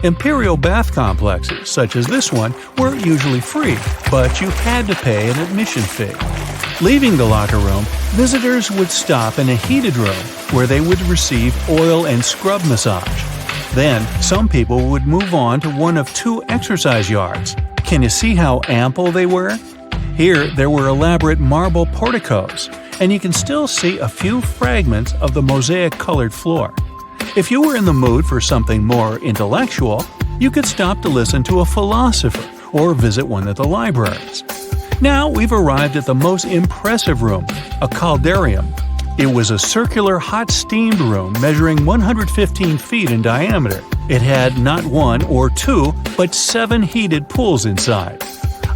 Imperial bath complexes, such as this one, were usually free, but you had to pay an admission fee. Leaving the locker room, visitors would stop in a heated room where they would receive oil and scrub massage. Then, some people would move on to one of 2 exercise yards. Can you see how ample they were? Here, there were elaborate marble porticos, and you can still see a few fragments of the mosaic-colored floor. If you were in the mood for something more intellectual, you could stop to listen to a philosopher or visit one of the libraries. Now we've arrived at the most impressive room, a caldarium. It was a circular hot-steamed room measuring 115 feet in diameter. It had not 1 or 2, but 7 heated pools inside.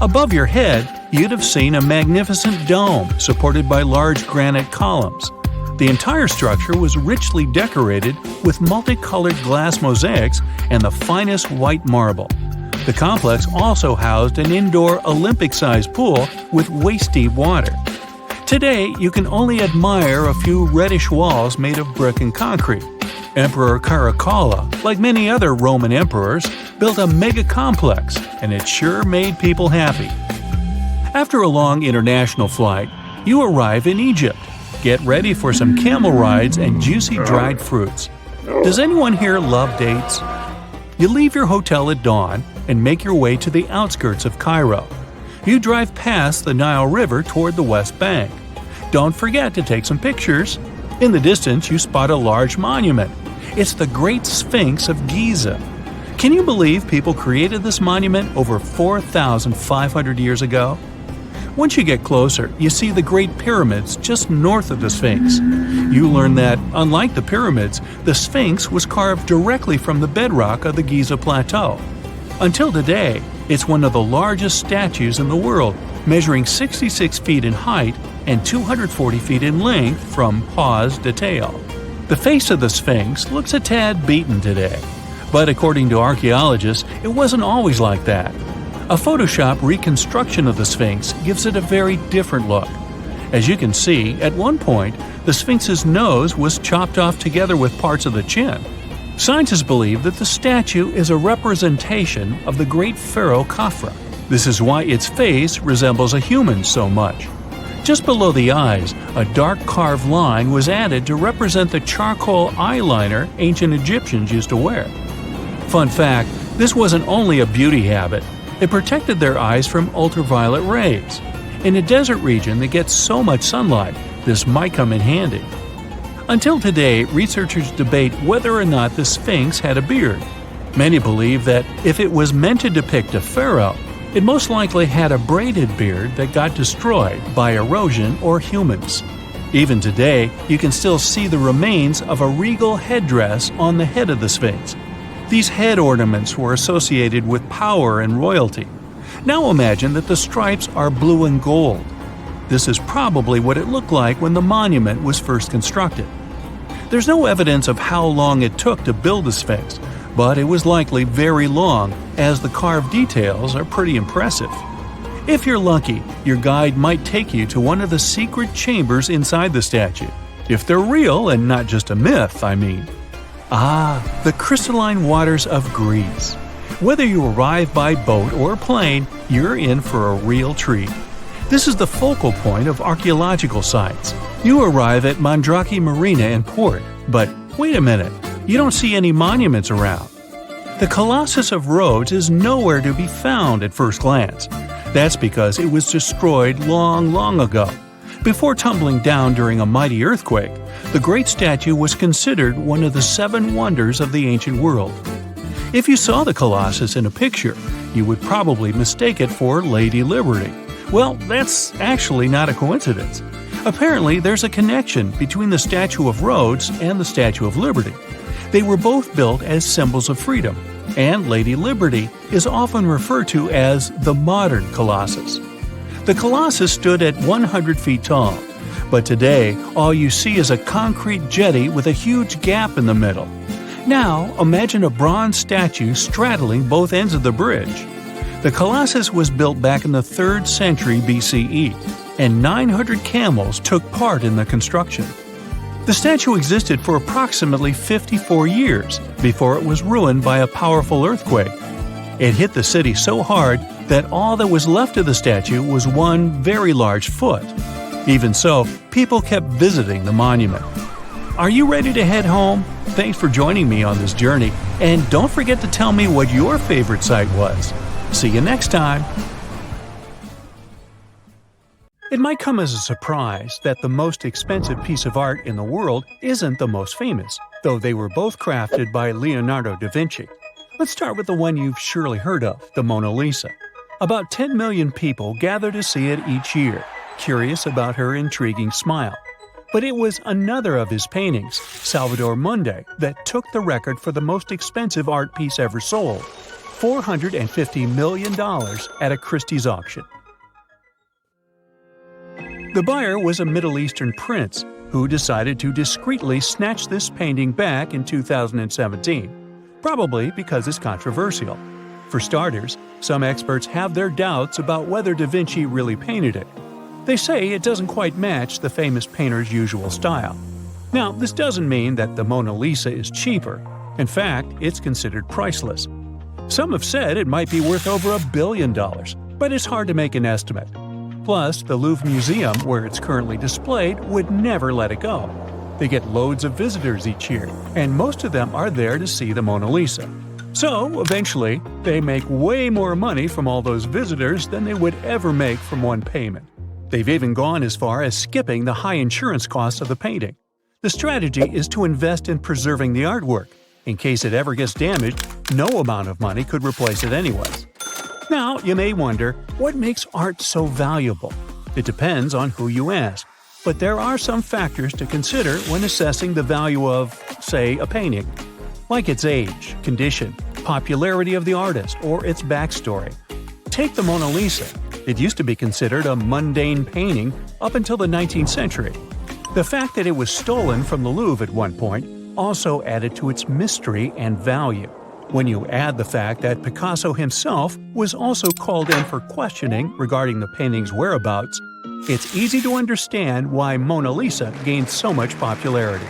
Above your head, you'd have seen a magnificent dome supported by large granite columns. The entire structure was richly decorated with multicolored glass mosaics and the finest white marble. The complex also housed an indoor Olympic-sized pool with waist-deep water. Today, you can only admire a few reddish walls made of brick and concrete. Emperor Caracalla, like many other Roman emperors, built a mega-complex, and it sure made people happy. After a long international flight, you arrive in Egypt. Get ready for some camel rides and juicy dried fruits. Does anyone here love dates? You leave your hotel at dawn and make your way to the outskirts of Cairo. You drive past the Nile River toward the West Bank. Don't forget to take some pictures. In the distance, you spot a large monument. It's the Great Sphinx of Giza. Can you believe people created this monument over 4,500 years ago? Once you get closer, you see the Great Pyramids just north of the Sphinx. You learn that, unlike the pyramids, the Sphinx was carved directly from the bedrock of the Giza Plateau. Until today, it's one of the largest statues in the world, measuring 66 feet in height and 240 feet in length from pause to tail. The face of the Sphinx looks a tad beaten today, but according to archaeologists, it wasn't always like that. A Photoshop reconstruction of the Sphinx gives it a very different look. As you can see, at one point, the Sphinx's nose was chopped off together with parts of the chin. Scientists believe that the statue is a representation of the great pharaoh Khafra. This is why its face resembles a human so much. Just below the eyes, a dark carved line was added to represent the charcoal eyeliner ancient Egyptians used to wear. Fun fact, this wasn't only a beauty habit, it protected their eyes from ultraviolet rays. In a desert region that gets so much sunlight, this might come in handy. Until today, researchers debate whether or not the Sphinx had a beard. Many believe that if it was meant to depict a pharaoh, it most likely had a braided beard that got destroyed by erosion or humans. Even today, you can still see the remains of a regal headdress on the head of the Sphinx. These head ornaments were associated with power and royalty. Now imagine that the stripes are blue and gold. This is probably what it looked like when the monument was first constructed. There's no evidence of how long it took to build the Sphinx, but it was likely very long, as the carved details are pretty impressive. If you're lucky, your guide might take you to one of the secret chambers inside the statue. If they're real and not just a myth, I mean. The crystalline waters of Greece. Whether you arrive by boat or plane, you're in for a real treat. This is the focal point of archaeological sites. You arrive at Mandrake Marina and Port, but wait a minute, you don't see any monuments around. The Colossus of Rhodes is nowhere to be found at first glance. That's because it was destroyed long ago. Before tumbling down during a mighty earthquake, the great statue was considered one of the 7 wonders of the ancient world. If you saw the Colossus in a picture, you would probably mistake it for Lady Liberty. Well, that's actually not a coincidence. Apparently, there's a connection between the Statue of Rhodes and the Statue of Liberty. They were both built as symbols of freedom, and Lady Liberty is often referred to as the modern Colossus. The Colossus stood at 100 feet tall, but today all you see is a concrete jetty with a huge gap in the middle. Now imagine a bronze statue straddling both ends of the bridge. The Colossus was built back in the 3rd century BCE, and 900 camels took part in the construction. The statue existed for approximately 54 years before it was ruined by a powerful earthquake. It hit the city so hard that all that was left of the statue was one very large foot. Even so, people kept visiting the monument. Are you ready to head home? Thanks for joining me on this journey, and don't forget to tell me what your favorite site was. See you next time! It might come as a surprise that the most expensive piece of art in the world isn't the most famous, though they were both crafted by Leonardo da Vinci. Let's start with the one you've surely heard of, the Mona Lisa. About 10 million people gather to see it each year, curious about her intriguing smile. But it was another of his paintings, Salvator Mundi, that took the record for the most expensive art piece ever sold, $450 million at a Christie's auction. The buyer was a Middle Eastern prince who decided to discreetly snatch this painting back in 2017, probably because it's controversial. For starters, some experts have their doubts about whether Da Vinci really painted it. They say it doesn't quite match the famous painter's usual style. Now, this doesn't mean that the Mona Lisa is cheaper. In fact, it's considered priceless. Some have said it might be worth over $1 billion, but it's hard to make an estimate. Plus, the Louvre Museum, where it's currently displayed, would never let it go. They get loads of visitors each year, and most of them are there to see the Mona Lisa. So, eventually, they make way more money from all those visitors than they would ever make from one payment. They've even gone as far as skipping the high insurance costs of the painting. The strategy is to invest in preserving the artwork. In case it ever gets damaged, no amount of money could replace it anyways. Now, you may wonder, what makes art so valuable? It depends on who you ask, but there are some factors to consider when assessing the value of, say, a painting. Like its age, condition, popularity of the artist, or its backstory. Take the Mona Lisa. It used to be considered a mundane painting up until the 19th century. The fact that it was stolen from the Louvre at one point also added to its mystery and value. When you add the fact that Picasso himself was also called in for questioning regarding the painting's whereabouts, it's easy to understand why Mona Lisa gained so much popularity.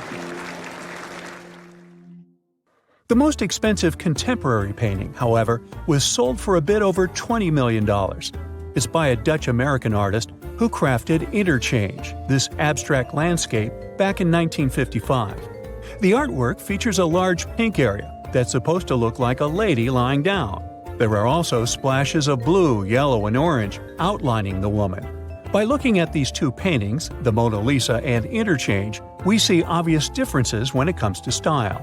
The most expensive contemporary painting, however, was sold for a bit over $20 million. It's by a Dutch-American artist, who crafted Interchange, this abstract landscape, back in 1955. The artwork features a large pink area that's supposed to look like a lady lying down. There are also splashes of blue, yellow, and orange outlining the woman. By looking at these two paintings, the Mona Lisa and Interchange, we see obvious differences when it comes to style.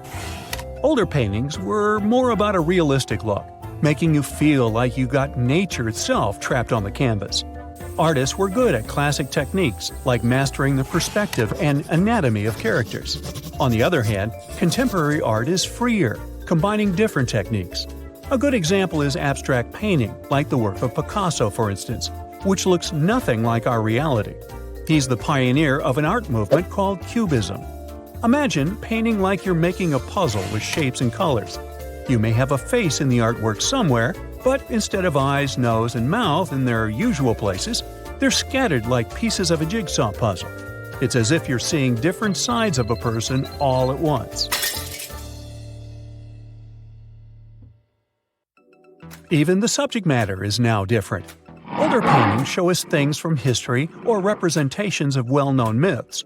Older paintings were more about a realistic look, making you feel like you got nature itself trapped on the canvas. Artists were good at classic techniques like mastering the perspective and anatomy of characters. On the other hand, contemporary art is freer, combining different techniques. A good example is abstract painting, like the work of Picasso, for instance, which looks nothing like our reality. He's the pioneer of an art movement called Cubism. Imagine painting like you're making a puzzle with shapes and colors. You may have a face in the artwork somewhere, but instead of eyes, nose, and mouth in their usual places, they're scattered like pieces of a jigsaw puzzle. It's as if you're seeing different sides of a person all at once. Even the subject matter is now different. Older paintings show us things from history or representations of well-known myths.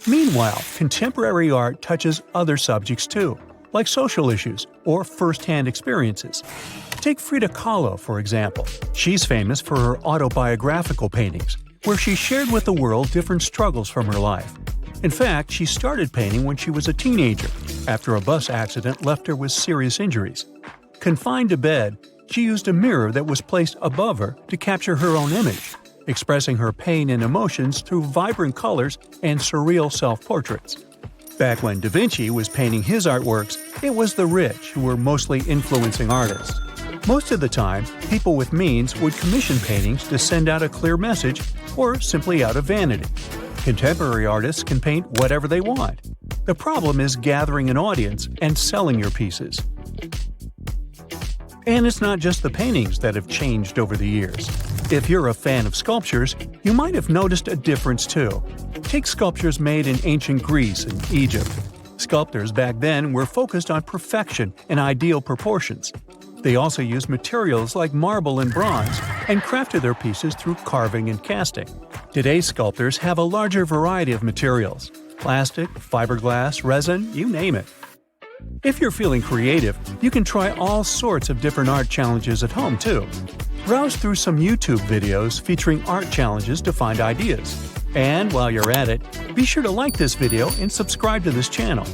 Meanwhile, contemporary art touches other subjects too, like social issues or first-hand experiences. Take Frida Kahlo, for example. She's famous for her autobiographical paintings, where she shared with the world different struggles from her life. In fact, she started painting when she was a teenager, after a bus accident left her with serious injuries. Confined to bed, she used a mirror that was placed above her to capture her own image, expressing her pain and emotions through vibrant colors and surreal self-portraits. Back when Da Vinci was painting his artworks, it was the rich who were mostly influencing artists. Most of the time, people with means would commission paintings to send out a clear message or simply out of vanity. Contemporary artists can paint whatever they want. The problem is gathering an audience and selling your pieces. And it's not just the paintings that have changed over the years. If you're a fan of sculptures, you might have noticed a difference too. Take sculptures made in ancient Greece and Egypt. Sculptors back then were focused on perfection and ideal proportions. They also used materials like marble and bronze and crafted their pieces through carving and casting. Today's sculptors have a larger variety of materials: plastic, fiberglass, resin, you name it. If you're feeling creative, you can try all sorts of different art challenges at home too. Browse through some YouTube videos featuring art challenges to find ideas. And while you're at it, be sure to like this video and subscribe to this channel.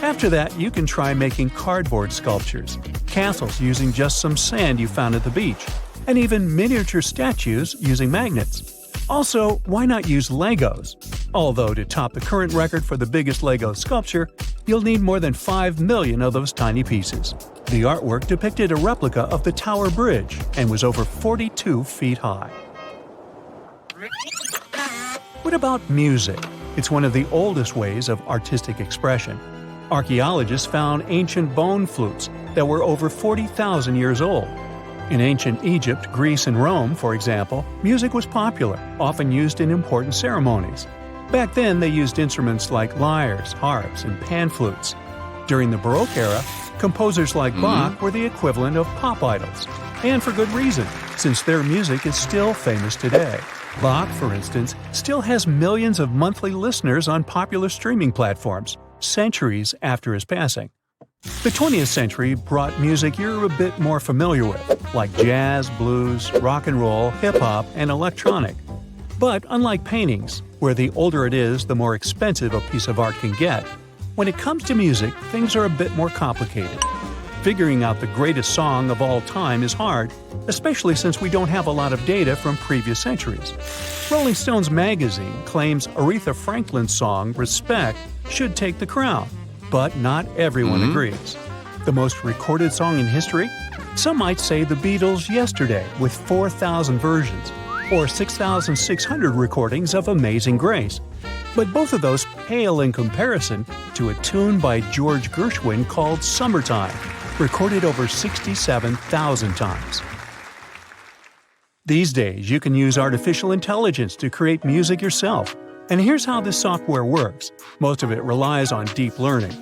After that, you can try making cardboard sculptures, castles using just some sand you found at the beach, and even miniature statues using magnets. Also, why not use Legos? Although to top the current record for the biggest Lego sculpture, you'll need more than 5 million of those tiny pieces. The artwork depicted a replica of the Tower Bridge and was over 42 feet high. What about music? It's one of the oldest ways of artistic expression. Archaeologists found ancient bone flutes that were over 40,000 years old. In ancient Egypt, Greece, and Rome, for example, music was popular, often used in important ceremonies. Back then, they used instruments like lyres, harps, and pan flutes. During the Baroque era, composers like Bach were the equivalent of pop idols. And for good reason, since their music is still famous today. Bach, for instance, still has millions of monthly listeners on popular streaming platforms, centuries after his passing. The 20th century brought music you're a bit more familiar with, like jazz, blues, rock and roll, hip-hop, and electronic. But unlike paintings, where the older it is, the more expensive a piece of art can get, when it comes to music, things are a bit more complicated. Figuring out the greatest song of all time is hard, especially since we don't have a lot of data from previous centuries. Rolling Stones magazine claims Aretha Franklin's song, Respect, should take the crown, but not everyone agrees. The most recorded song in history? Some might say the Beatles' Yesterday, with 4,000 versions, or 6,600 recordings of Amazing Grace. But both of those pale in comparison to a tune by George Gershwin called Summertime, recorded over 67,000 times. These days, you can use artificial intelligence to create music yourself. And here's how this software works. Most of it relies on deep learning.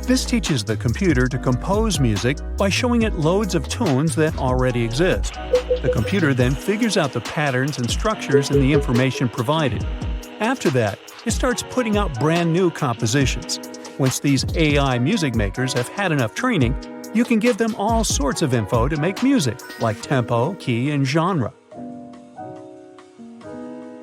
This teaches the computer to compose music by showing it loads of tunes that already exist. The computer then figures out the patterns and structures in the information provided. After that, it starts putting out brand new compositions. Once these AI music makers have had enough training, you can give them all sorts of info to make music, like tempo, key, and genre.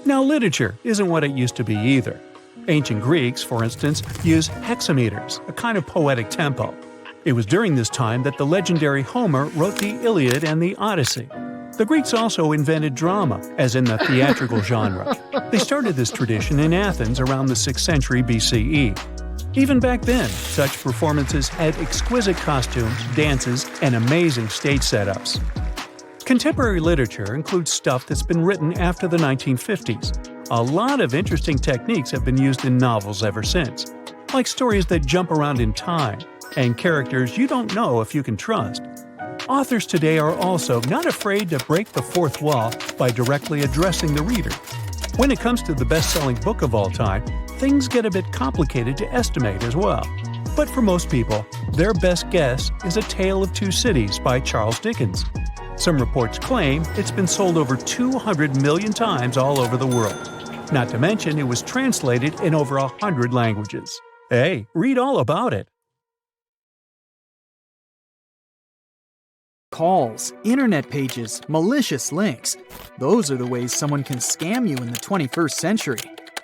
Now, literature isn't what it used to be either. Ancient Greeks, for instance, used hexameters, a kind of poetic tempo. It was during this time that the legendary Homer wrote the Iliad and the Odyssey. The Greeks also invented drama, as in the theatrical genre. They started this tradition in Athens around the 6th century BCE. Even back then, such performances had exquisite costumes, dances, and amazing stage setups. Contemporary literature includes stuff that's been written after the 1950s. A lot of interesting techniques have been used in novels ever since, like stories that jump around in time, and characters you don't know if you can trust. Authors today are also not afraid to break the fourth wall by directly addressing the reader. When it comes to the best-selling book of all time, things get a bit complicated to estimate as well. But for most people, their best guess is A Tale of Two Cities by Charles Dickens. Some reports claim it's been sold over 200 million times all over the world. Not to mention, it was translated in over 100 languages. Hey, read all about it. Calls, internet pages, malicious links. Those are the ways someone can scam you in the 21st century.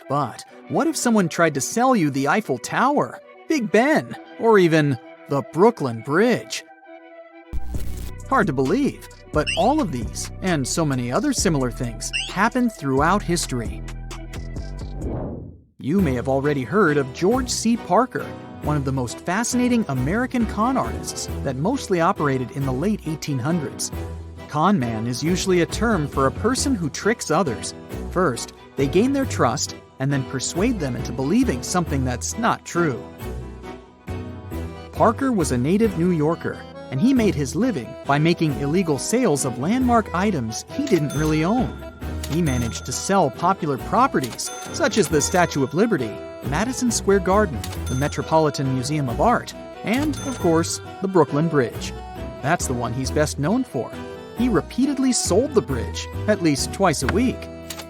But what if someone tried to sell you the Eiffel Tower, Big Ben, or even the Brooklyn Bridge? Hard to believe, but all of these, and so many other similar things, happened throughout history. You may have already heard of George C. Parker, one of the most fascinating American con artists that mostly operated in the late 1800s. Con man is usually a term for a person who tricks others. First, they gain their trust and then persuade them into believing something that's not true. Parker was a native New Yorker, and he made his living by making illegal sales of landmark items he didn't really own. He managed to sell popular properties, such as the Statue of Liberty, Madison Square Garden, the Metropolitan Museum of Art, and, of course, the Brooklyn Bridge. That's the one he's best known for. He repeatedly sold the bridge, at least twice a week.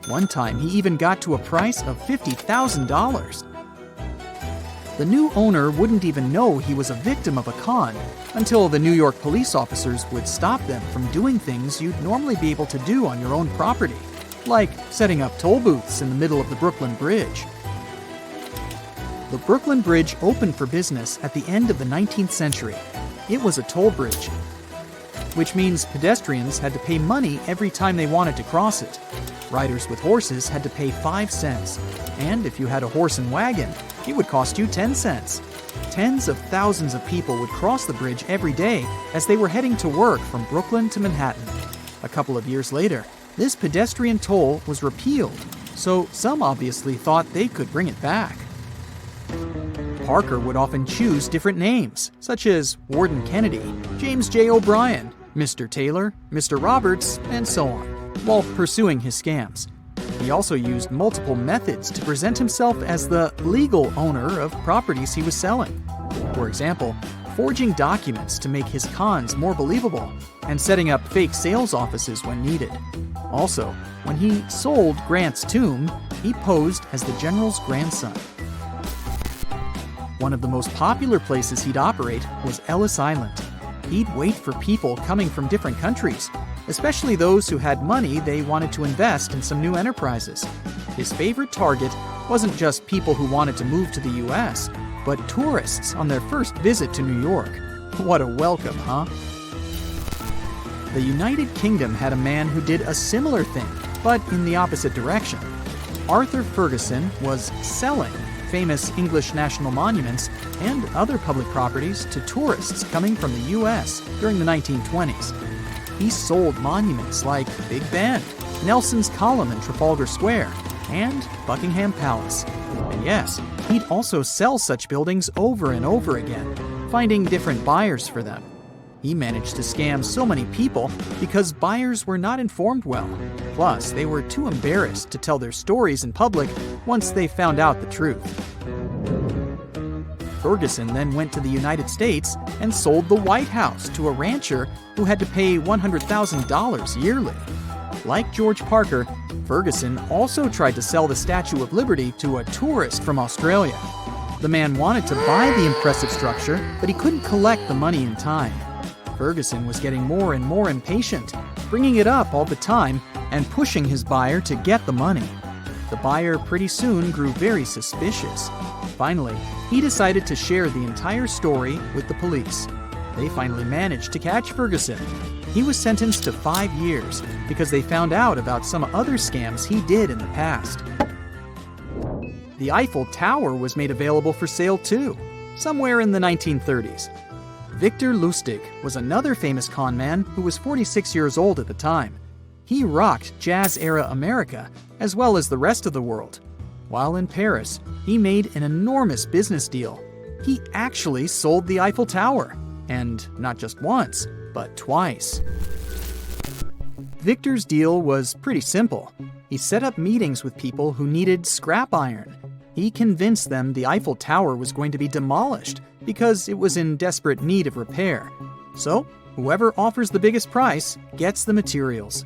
One time he even got to a price of $50,000. The new owner wouldn't even know he was a victim of a con until the New York police officers would stop them from doing things you'd normally be able to do on your own property, like setting up toll booths in the middle of the Brooklyn Bridge. The Brooklyn Bridge opened for business at the end of the 19th century. It was a toll bridge, which means pedestrians had to pay money every time they wanted to cross it. Riders with horses had to pay 5 cents, and if you had a horse and wagon, it would cost you 10 cents. Tens of thousands of people would cross the bridge every day as they were heading to work from Brooklyn to Manhattan. A couple of years later, this pedestrian toll was repealed, so some obviously thought they could bring it back. Parker would often choose different names, such as Warden Kennedy, James J. O'Brien, Mr. Taylor, Mr. Roberts, and so on, while pursuing his scams. He also used multiple methods to present himself as the legal owner of properties he was selling. For example, forging documents to make his cons more believable, and setting up fake sales offices when needed. Also, when he sold Grant's tomb, he posed as the general's grandson. One of the most popular places he'd operate was Ellis Island. He'd wait for people coming from different countries, especially those who had money they wanted to invest in some new enterprises. His favorite target wasn't just people who wanted to move to the US, but tourists on their first visit to New York. What a welcome, huh? The United Kingdom had a man who did a similar thing, but in the opposite direction. Arthur Ferguson was selling famous English national monuments and other public properties to tourists coming from the US during the 1920s. He sold monuments like Big Ben, Nelson's Column in Trafalgar Square, and Buckingham Palace. And yes, he'd also sell such buildings over and over again, finding different buyers for them. He managed to scam so many people because buyers were not informed well. Plus, they were too embarrassed to tell their stories in public once they found out the truth. Ferguson then went to the United States and sold the White House to a rancher who had to pay $100,000 yearly. Like George Parker, Ferguson also tried to sell the Statue of Liberty to a tourist from Australia. The man wanted to buy the impressive structure, but he couldn't collect the money in time. Ferguson was getting more and more impatient, bringing it up all the time and pushing his buyer to get the money. The buyer pretty soon grew very suspicious. Finally, he decided to share the entire story with the police. They finally managed to catch Ferguson. He was sentenced to 5 years because they found out about some other scams he did in the past. The Eiffel Tower was made available for sale too, somewhere in the 1930s. Victor Lustig was another famous con man who was 46 years old at the time. He rocked jazz-era America as well as the rest of the world. While in Paris, he made an enormous business deal. He actually sold the Eiffel Tower, and not just once, but twice. Victor's deal was pretty simple. He set up meetings with people who needed scrap iron. He convinced them the Eiffel Tower was going to be demolished because it was in desperate need of repair. So, whoever offers the biggest price gets the materials.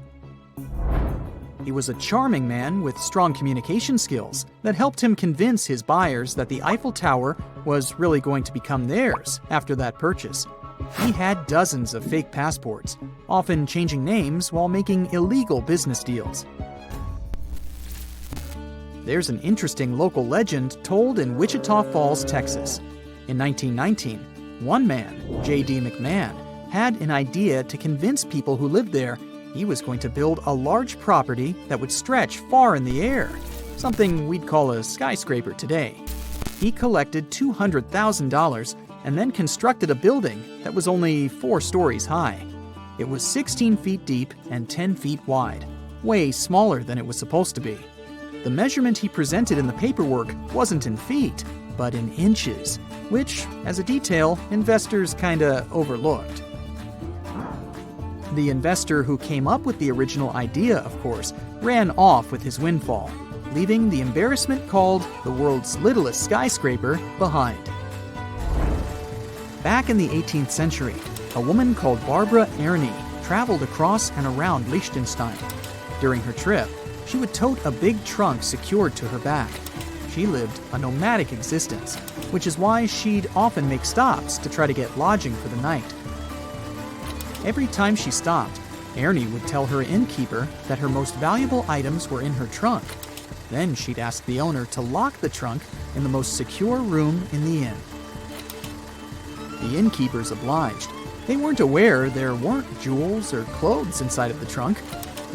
He was a charming man with strong communication skills that helped him convince his buyers that the Eiffel Tower was really going to become theirs after that purchase. He had dozens of fake passports, often changing names while making illegal business deals. There's an interesting local legend told in Wichita Falls, Texas. In 1919, one man, J.D. McMahon, had an idea to convince people who lived there he was going to build a large property that would stretch far in the air, something we'd call a skyscraper today. He collected $200,000 and then constructed a building that was only 4 stories high. It was 16 feet deep and 10 feet wide, way smaller than it was supposed to be. The measurement he presented in the paperwork wasn't in feet, but in inches, which, as a detail, investors kinda overlooked. The investor who came up with the original idea, of course, ran off with his windfall, leaving the embarrassment called the world's littlest skyscraper behind. Back in the 18th century, a woman called Barbara Ernie traveled across and around Liechtenstein. During her trip, she would tote a big trunk secured to her back. She lived a nomadic existence, which is why she'd often make stops to try to get lodging for the night. Every time she stopped, Ernie would tell her innkeeper that her most valuable items were in her trunk. Then she'd ask the owner to lock the trunk in the most secure room in the inn. The innkeepers obliged. They weren't aware there weren't jewels or clothes inside of the trunk.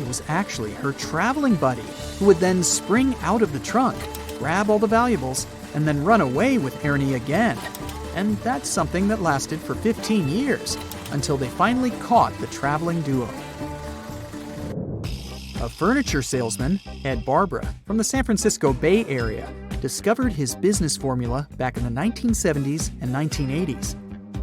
It was actually her traveling buddy who would then spring out of the trunk, grab all the valuables, and then run away with Ernie again. And that's something that lasted for 15 years, until they finally caught the traveling duo. A furniture salesman, Ed Barbara, from the San Francisco Bay Area, discovered his business formula back in the 1970s and 1980s.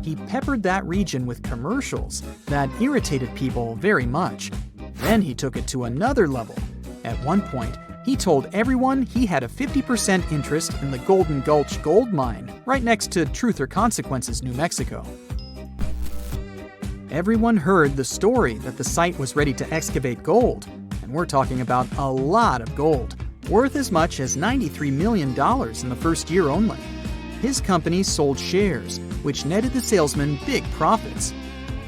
He peppered that region with commercials that irritated people very much. Then he took it to another level. At one point, he told everyone he had a 50% interest in the Golden Gulch gold mine right next to Truth or Consequences, New Mexico. Everyone heard the story that the site was ready to excavate gold, and we're talking about a lot of gold, worth as much as $93 million in the first year only. His company sold shares, which netted the salesman big profits.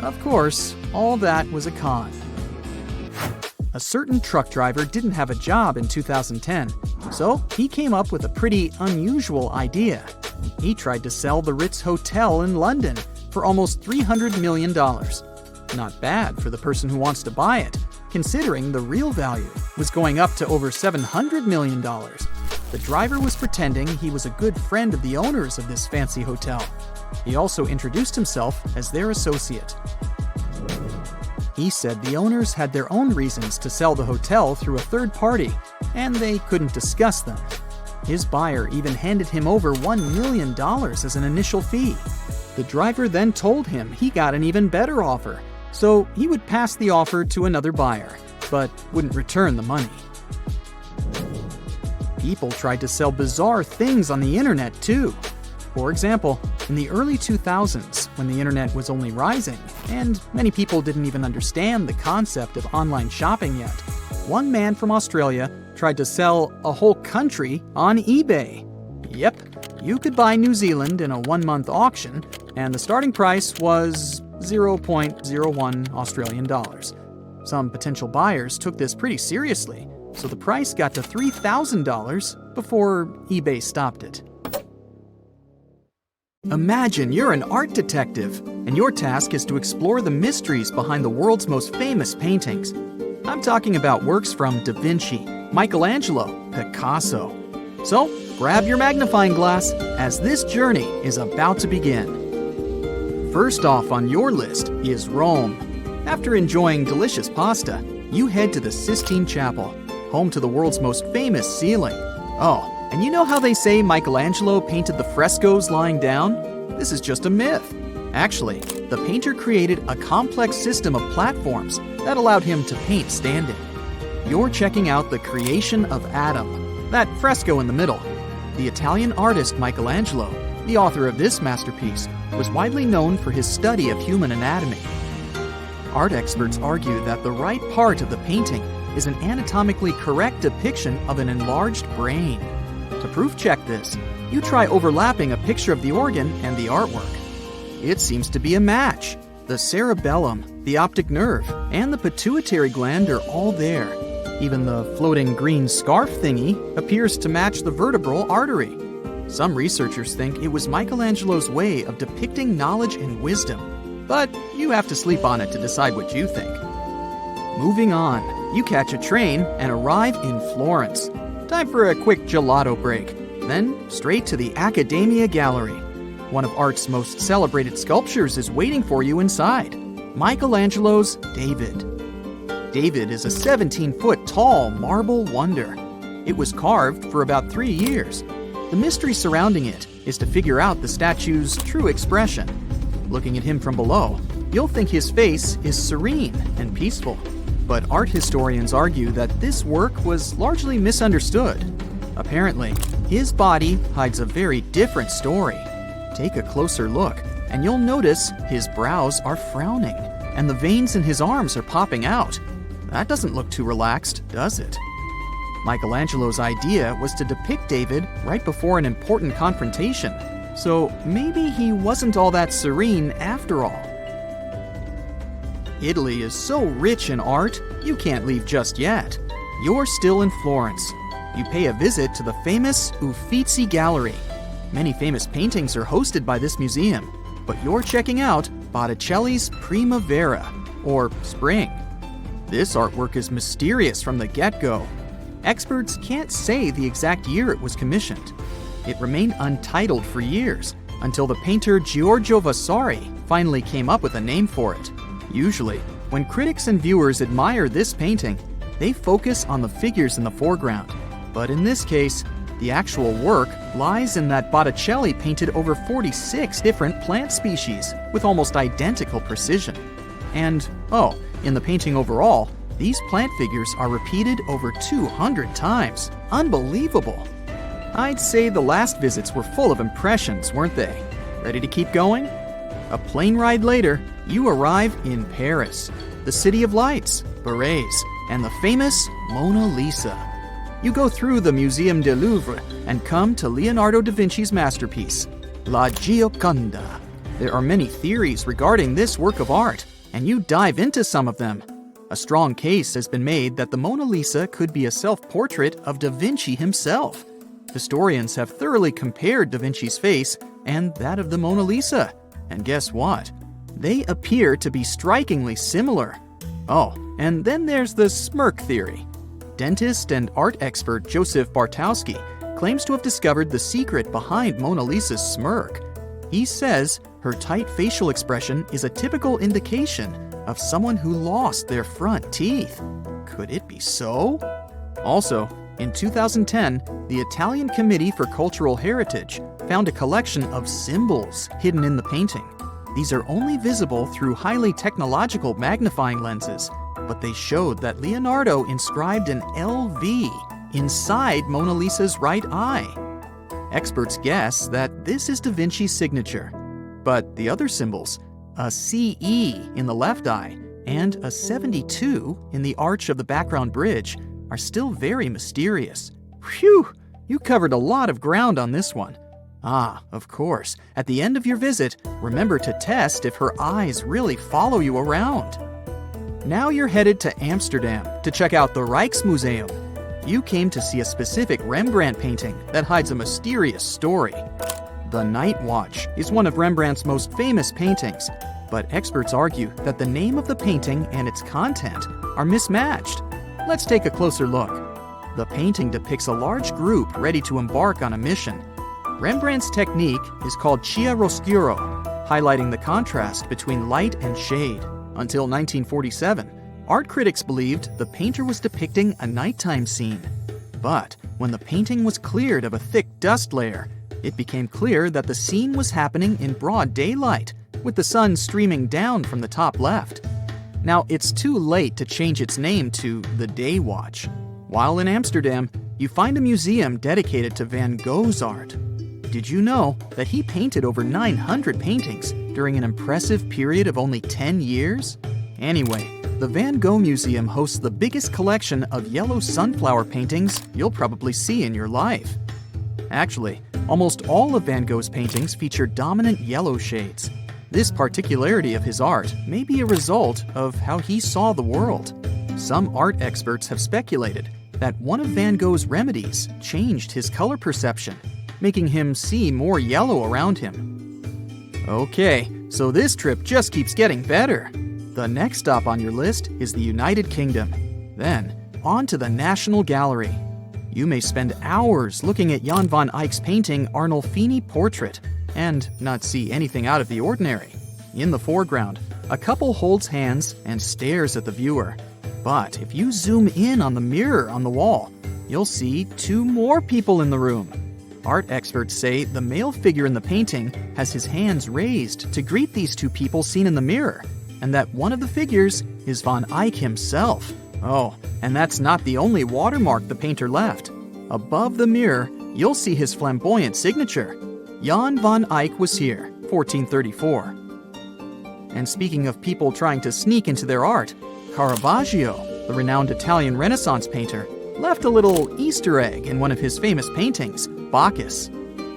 Of course, all that was a con. A certain truck driver didn't have a job in 2010, so he came up with a pretty unusual idea. He tried to sell the Ritz Hotel in London for almost $300 million. Not bad for the person who wants to buy it, considering the real value was going up to over $700 million. The driver was pretending he was a good friend of the owners of this fancy hotel. He also introduced himself as their associate. He said the owners had their own reasons to sell the hotel through a third party, and they couldn't discuss them. His buyer even handed him over $1 million as an initial fee. The driver then told him he got an even better offer, so he would pass the offer to another buyer, but wouldn't return the money. People tried to sell bizarre things on the internet too. For example, in the early 2000s, when the internet was only rising, and many people didn't even understand the concept of online shopping yet, one man from Australia tried to sell a whole country on eBay. Yep, you could buy New Zealand in a 1-month auction, and the starting price was 0.01 Australian dollars. Some potential buyers took this pretty seriously, so the price got to $3,000 before eBay stopped it. Imagine you're an art detective, and your task is to explore the mysteries behind the world's most famous paintings. I'm talking about works from Da Vinci, Michelangelo, Picasso. So, grab your magnifying glass, as this journey is about to begin. First off on your list is Rome. After enjoying delicious pasta, you head to the Sistine Chapel, home to the world's most famous ceiling. Oh, and you know how they say Michelangelo painted the frescoes lying down? This is just a myth. Actually, the painter created a complex system of platforms that allowed him to paint standing. You're checking out the creation of Adam, that fresco in the middle. The Italian artist Michelangelo, the author of this masterpiece, was widely known for his study of human anatomy. Art experts argue that the right part of the painting is an anatomically correct depiction of an enlarged brain. To proof check this, you try overlapping a picture of the organ and the artwork. It seems to be a match. The cerebellum, the optic nerve, and the pituitary gland are all there. Even the floating green scarf thingy appears to match the vertebral artery. Some researchers think it was Michelangelo's way of depicting knowledge and wisdom, but you have to sleep on it to decide what you think. Moving on, you catch a train and arrive in Florence. Time for a quick gelato break, then straight to the Accademia Gallery. One of art's most celebrated sculptures is waiting for you inside, Michelangelo's David. David is a 17-foot tall marble wonder. It was carved for about 3 years. The mystery surrounding it is to figure out the statue's true expression. Looking at him from below, you'll think his face is serene and peaceful. But art historians argue that this work was largely misunderstood. Apparently, his body hides a very different story. Take a closer look, and you'll notice his brows are frowning, and the veins in his arms are popping out. That doesn't look too relaxed, does it? Michelangelo's idea was to depict David right before an important confrontation, so maybe he wasn't all that serene after all. Italy is so rich in art, you can't leave just yet. You're still in Florence. You pay a visit to the famous Uffizi Gallery. Many famous paintings are hosted by this museum, but you're checking out Botticelli's Primavera, or Spring. This artwork is mysterious from the get-go. Experts can't say the exact year it was commissioned. It remained untitled for years, until the painter Giorgio Vasari finally came up with a name for it. Usually, when critics and viewers admire this painting, they focus on the figures in the foreground. But in this case, the actual work lies in that Botticelli painted over 46 different plant species with almost identical precision. And, in the painting overall, these plant figures are repeated over 200 times. Unbelievable! I'd say the last visits were full of impressions, weren't they? Ready to keep going? A plane ride later, you arrive in Paris, the city of lights, berets, and the famous Mona Lisa. You go through the Muséum du Louvre and come to Leonardo da Vinci's masterpiece, La Gioconda. There are many theories regarding this work of art, and you dive into some of them. A strong case has been made that the Mona Lisa could be a self-portrait of Da Vinci himself. Historians have thoroughly compared Da Vinci's face and that of the Mona Lisa. And guess what? They appear to be strikingly similar. Oh, and then there's the smirk theory. Dentist and art expert Joseph Bartowski claims to have discovered the secret behind Mona Lisa's smirk. He says her tight facial expression is a typical indication of someone who lost their front teeth. Could it be so? Also, in 2010, the Italian Committee for Cultural Heritage found a collection of symbols hidden in the painting. These are only visible through highly technological magnifying lenses, but they showed that Leonardo inscribed an LV inside Mona Lisa's right eye. Experts guess that this is Da Vinci's signature. But the other symbols, a CE in the left eye and a 72 in the arch of the background bridge, are still very mysterious. Phew! You covered a lot of ground on this one. Ah, of course, at the end of your visit, remember to test if her eyes really follow you around. Now you're headed to Amsterdam to check out the Rijksmuseum. You came to see a specific Rembrandt painting that hides a mysterious story. The Night Watch is one of Rembrandt's most famous paintings, but experts argue that the name of the painting and its content are mismatched. Let's take a closer look. The painting depicts a large group ready to embark on a mission. Rembrandt's technique is called chiaroscuro, highlighting the contrast between light and shade. Until 1947, art critics believed the painter was depicting a nighttime scene. But when the painting was cleared of a thick dust layer, it became clear that the scene was happening in broad daylight, with the sun streaming down from the top left. Now, it's too late to change its name to the Day Watch. While in Amsterdam, you find a museum dedicated to Van Gogh's art. Did you know that he painted over 900 paintings during an impressive period of only 10 years? Anyway, the Van Gogh Museum hosts the biggest collection of yellow sunflower paintings you'll probably see in your life. Actually, almost all of Van Gogh's paintings feature dominant yellow shades. This particularity of his art may be a result of how he saw the world. Some art experts have speculated that one of Van Gogh's remedies changed his color perception, making him see more yellow around him. Okay, so this trip just keeps getting better. The next stop on your list is the United Kingdom. Then, on to the National Gallery. You may spend hours looking at Jan van Eyck's painting Arnolfini Portrait and not see anything out of the ordinary. In the foreground, a couple holds hands and stares at the viewer. But if you zoom in on the mirror on the wall, you'll see two more people in the room. Art experts say the male figure in the painting has his hands raised to greet these two people seen in the mirror, and that one of the figures is Van Eyck himself. Oh, and that's not the only watermark the painter left. Above the mirror, you'll see his flamboyant signature. Jan van Eyck was here, 1434. And speaking of people trying to sneak into their art, Caravaggio, the renowned Italian Renaissance painter, left a little Easter egg in one of his famous paintings, Bacchus.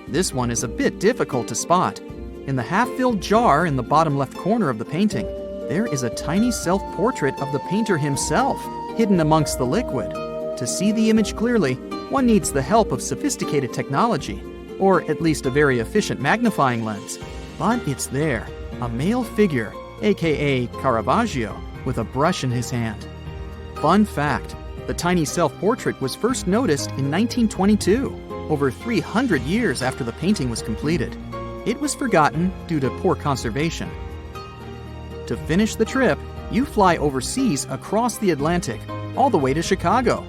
This one is a bit difficult to spot. In the half-filled jar in the bottom left corner of the painting, there is a tiny self-portrait of the painter himself, hidden amongst the liquid. To see the image clearly, one needs the help of sophisticated technology, or at least a very efficient magnifying lens. But it's there, a male figure, aka Caravaggio, with a brush in his hand. Fun fact, the tiny self-portrait was first noticed in 1922, over 300 years after the painting was completed. It was forgotten due to poor conservation. To finish the trip, you fly overseas across the Atlantic, all the way to Chicago.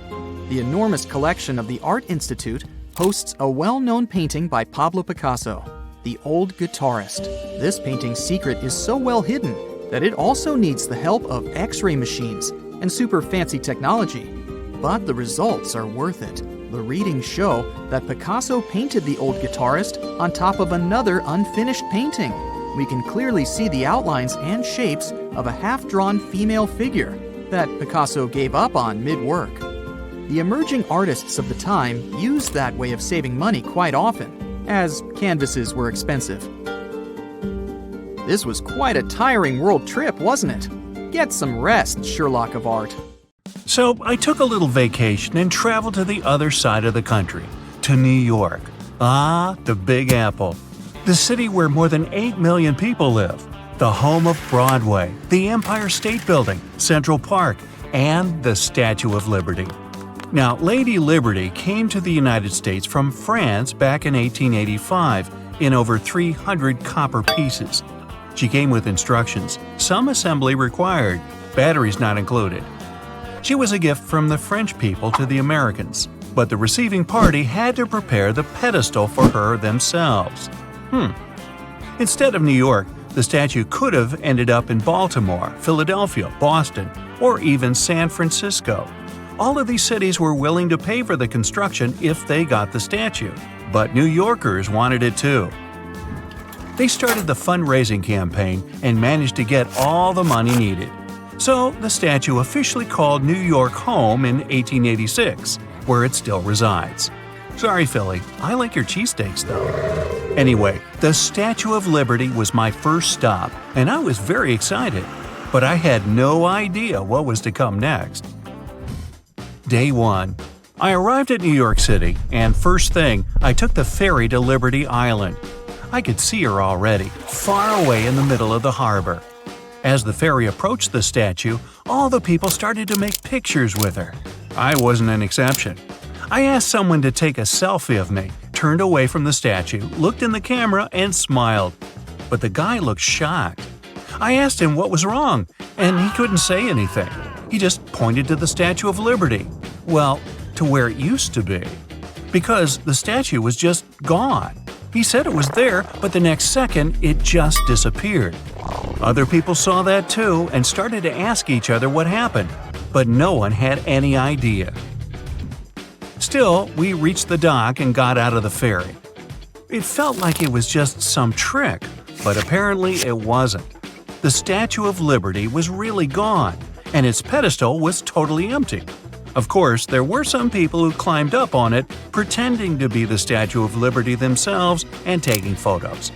The enormous collection of the Art Institute hosts a well-known painting by Pablo Picasso, The Old Guitarist. This painting's secret is so well hidden that it also needs the help of X-ray machines and super fancy technology. But the results are worth it. The readings show that Picasso painted The Old Guitarist on top of another unfinished painting. We can clearly see the outlines and shapes of a half-drawn female figure that Picasso gave up on mid-work. The emerging artists of the time used that way of saving money quite often, as canvases were expensive. This was quite a tiring world trip, wasn't it? Get some rest, Sherlock of Art. So I took a little vacation and traveled to the other side of the country, to New York. Ah, the Big Apple. The city where more than 8 million people live. The home of Broadway, the Empire State Building, Central Park, and the Statue of Liberty. Now, Lady Liberty came to the United States from France back in 1885 in over 300 copper pieces. She came with instructions, some assembly required, batteries not included. She was a gift from the French people to the Americans, but the receiving party had to prepare the pedestal for her themselves. Instead of New York, the statue could have ended up in Baltimore, Philadelphia, Boston, or even San Francisco. All of these cities were willing to pay for the construction if they got the statue. but New Yorkers wanted it too. They started the fundraising campaign and managed to get all the money needed. So the statue officially called New York home in 1886, where it still resides. Sorry, Philly, I like your cheesesteaks though. Anyway, the Statue of Liberty was my first stop, and I was very excited, but I had no idea what was to come next. Day 1. I arrived at New York City, and first thing, I took the ferry to Liberty Island. I could see her already, far away in the middle of the harbor. As the ferry approached the statue, all the people started to make pictures with her. I wasn't an exception. I asked someone to take a selfie of me, turned away from the statue, looked in the camera, and smiled. But the guy looked shocked. I asked him what was wrong, and he couldn't say anything. He just pointed to the Statue of Liberty. Well, to where it used to be. Because the statue was just gone. He said it was there, but the next second, it just disappeared. Other people saw that too and started to ask each other what happened, but no one had any idea. Still, we reached the dock and got out of the ferry. It felt like it was just some trick, but apparently it wasn't. The Statue of Liberty was really gone, and its pedestal was totally empty. Of course, there were some people who climbed up on it, pretending to be the Statue of Liberty themselves and taking photos.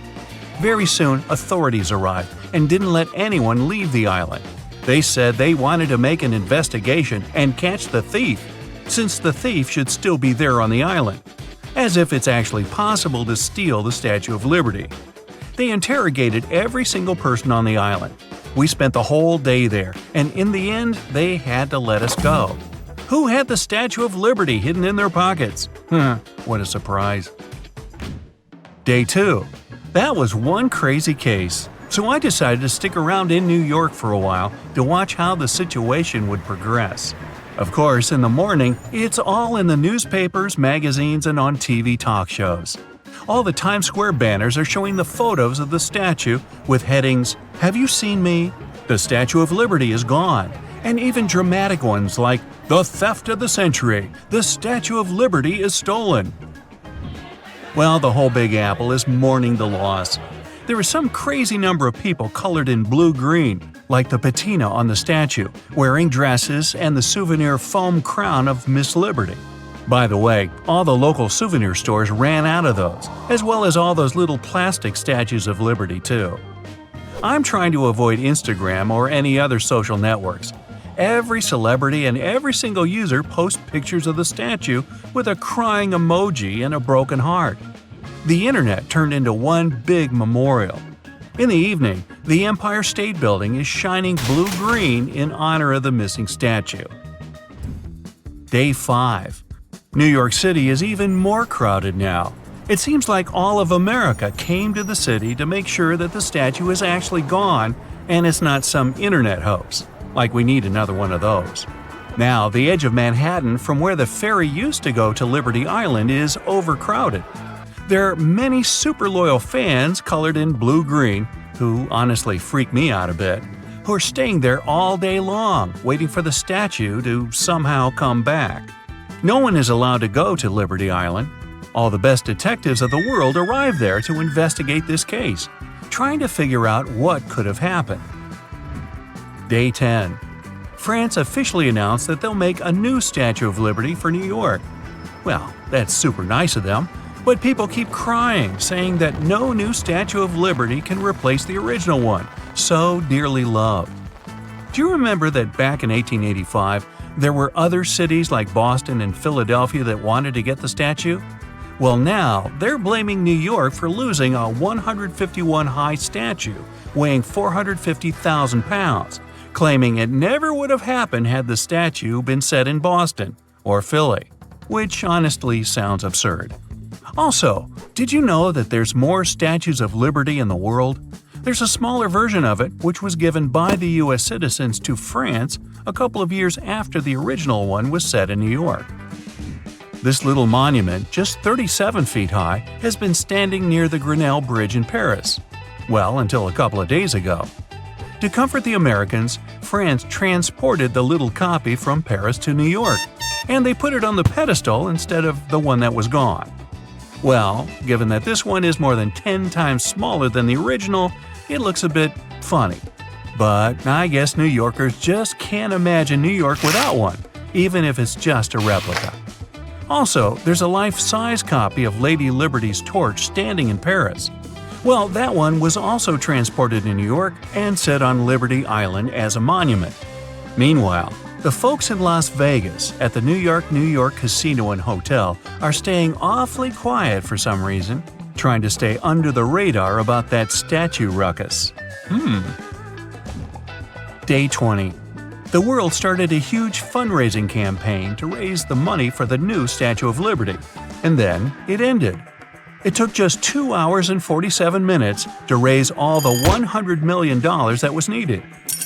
Very soon, authorities arrived and didn't let anyone leave the island. They said they wanted to make an investigation and catch the thief, since the thief should still be there on the island, as if it's actually possible to steal the Statue of Liberty. They interrogated every single person on the island. We spent the whole day there, and in the end, they had to let us go. Who had the Statue of Liberty hidden in their pockets? What a surprise. Day 2. That was one crazy case, so I decided to stick around in New York for a while to watch how the situation would progress. Of course, in the morning, it's all in the newspapers, magazines, and on TV talk shows. All the Times Square banners are showing the photos of the statue with headings, "Have you seen me?" "The Statue of Liberty is gone," and even dramatic ones like, "The theft of the century! The Statue of Liberty is stolen!" Well, the whole Big Apple is mourning the loss. There is some crazy number of people colored in blue-green, like the patina on the statue, wearing dresses and the souvenir foam crown of Miss Liberty. By the way, all the local souvenir stores ran out of those, as well as all those little plastic statues of Liberty too. I'm trying to avoid Instagram or any other social networks. Every celebrity and every single user posts pictures of the statue with a crying emoji and a broken heart. The internet turned into one big memorial. In the evening, the Empire State Building is shining blue-green in honor of the missing statue. Day 5. New York City is even more crowded now. It seems like all of America came to the city to make sure that the statue is actually gone and it's not some internet hoax. Like we need another one of those. Now, the edge of Manhattan from where the ferry used to go to Liberty Island is overcrowded. There are many super loyal fans colored in blue-green, who honestly freak me out a bit, who are staying there all day long, waiting for the statue to somehow come back. No one is allowed to go to Liberty Island. All the best detectives of the world arrive there to investigate this case, trying to figure out what could have happened. Day 10. France officially announced that they'll make a new Statue of Liberty for New York. Well, that's super nice of them, but people keep crying, saying that no new Statue of Liberty can replace the original one, so dearly loved. Do you remember that back in 1885, there were other cities like Boston and Philadelphia that wanted to get the statue? Well, now they're blaming New York for losing a 151-high statue weighing 450,000 pounds, claiming it never would have happened had the statue been set in Boston or Philly, which honestly sounds absurd. Also, did you know that there's more Statues of Liberty in the world? There's a smaller version of it, which was given by the U.S. citizens to France a couple of years after the original one was set in New York. This little monument, just 37 feet high, has been standing near the Grenelle Bridge in Paris. Well, until a couple of days ago. To comfort the Americans, France transported the little copy from Paris to New York, and they put it on the pedestal instead of the one that was gone. Well, given that this one is more than 10 times smaller than the original, it looks a bit funny. But I guess New Yorkers just can't imagine New York without one, even if it's just a replica. Also, there's a life-size copy of Lady Liberty's torch standing in Paris. Well, that one was also transported to New York and set on Liberty Island as a monument. Meanwhile, the folks in Las Vegas at the New York Casino and Hotel are staying awfully quiet for some reason, trying to stay under the radar about that statue ruckus. Day 20. The world started a huge fundraising campaign to raise the money for the new Statue of Liberty, and then it ended. It took just 2 hours and 47 minutes to raise all the $100 million that was needed.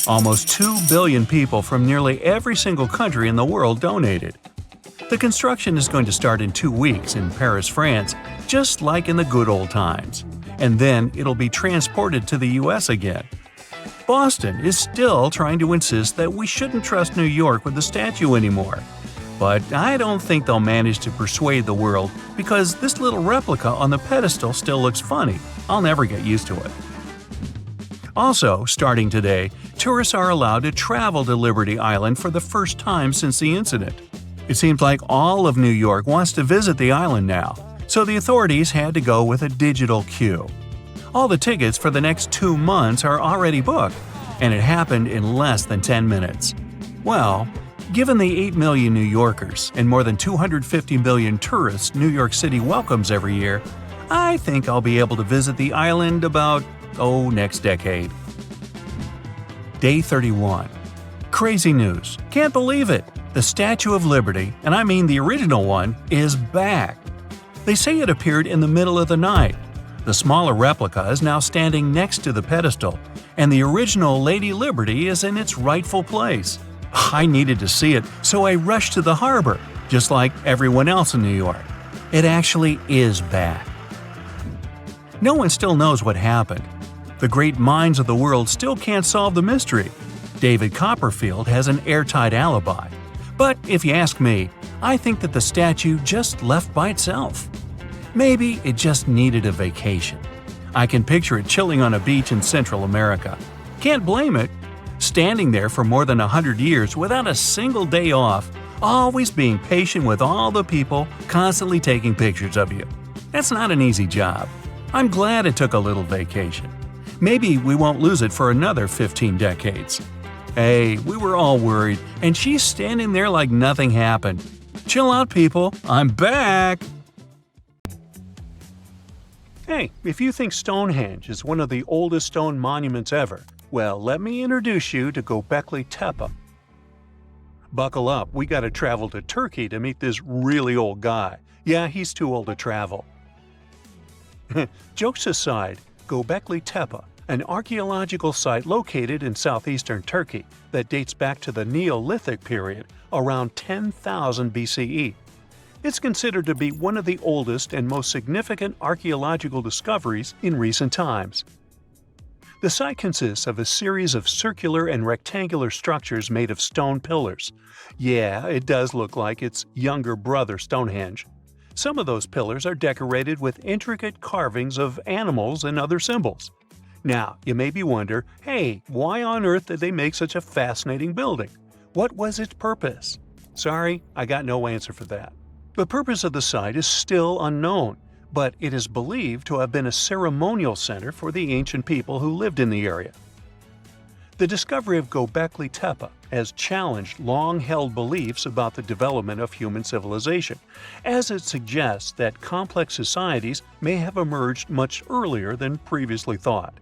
Almost 2 billion people from nearly every single country in the world donated. The construction is going to start in 2 weeks in Paris, France, just like in the good old times. And then it'll be transported to the US again. Boston is still trying to insist that we shouldn't trust New York with the statue anymore. But I don't think they'll manage to persuade the world because this little replica on the pedestal still looks funny. I'll never get used to it. Also, starting today, tourists are allowed to travel to Liberty Island for the first time since the incident. It seems like all of New York wants to visit the island now, so the authorities had to go with a digital queue. All the tickets for the next 2 months are already booked, and it happened in less than 10 minutes. Well, given the 8 million New Yorkers and more than 250 million tourists New York City welcomes every year, I think I'll be able to visit the island about, next decade. Day 31. Crazy news. Can't believe it! The Statue of Liberty, and I mean the original one, is back. They say it appeared in the middle of the night. The smaller replica is now standing next to the pedestal, and the original Lady Liberty is in its rightful place. I needed to see it, so I rushed to the harbor, just like everyone else in New York. It actually is back. No one still knows what happened. The great minds of the world still can't solve the mystery. David Copperfield has an airtight alibi. But if you ask me, I think that the statue just left by itself. Maybe it just needed a vacation. I can picture it chilling on a beach in Central America. Can't blame it. Standing there for more than 100 years without a single day off, always being patient with all the people constantly taking pictures of you. That's not an easy job. I'm glad it took a little vacation. Maybe we won't lose it for another 15 decades. Hey, we were all worried, and she's standing there like nothing happened. Chill out, people. I'm back! Hey, if you think Stonehenge is one of the oldest stone monuments ever, well, let me introduce you to Göbekli Tepe. Buckle up, we gotta travel to Turkey to meet this really old guy. Yeah, he's too old to travel. Jokes aside, Göbekli Tepe, an archaeological site located in southeastern Turkey that dates back to the Neolithic period, around 10,000 BCE. It's considered to be one of the oldest and most significant archaeological discoveries in recent times. The site consists of a series of circular and rectangular structures made of stone pillars. Yeah, it does look like its younger brother Stonehenge. Some of those pillars are decorated with intricate carvings of animals and other symbols. Now, you maybe wonder, hey, why on earth did they make such a fascinating building? What was its purpose? Sorry, I got no answer for that. The purpose of the site is still unknown, but it is believed to have been a ceremonial center for the ancient people who lived in the area. The discovery of Göbekli Tepe has challenged long-held beliefs about the development of human civilization, as it suggests that complex societies may have emerged much earlier than previously thought.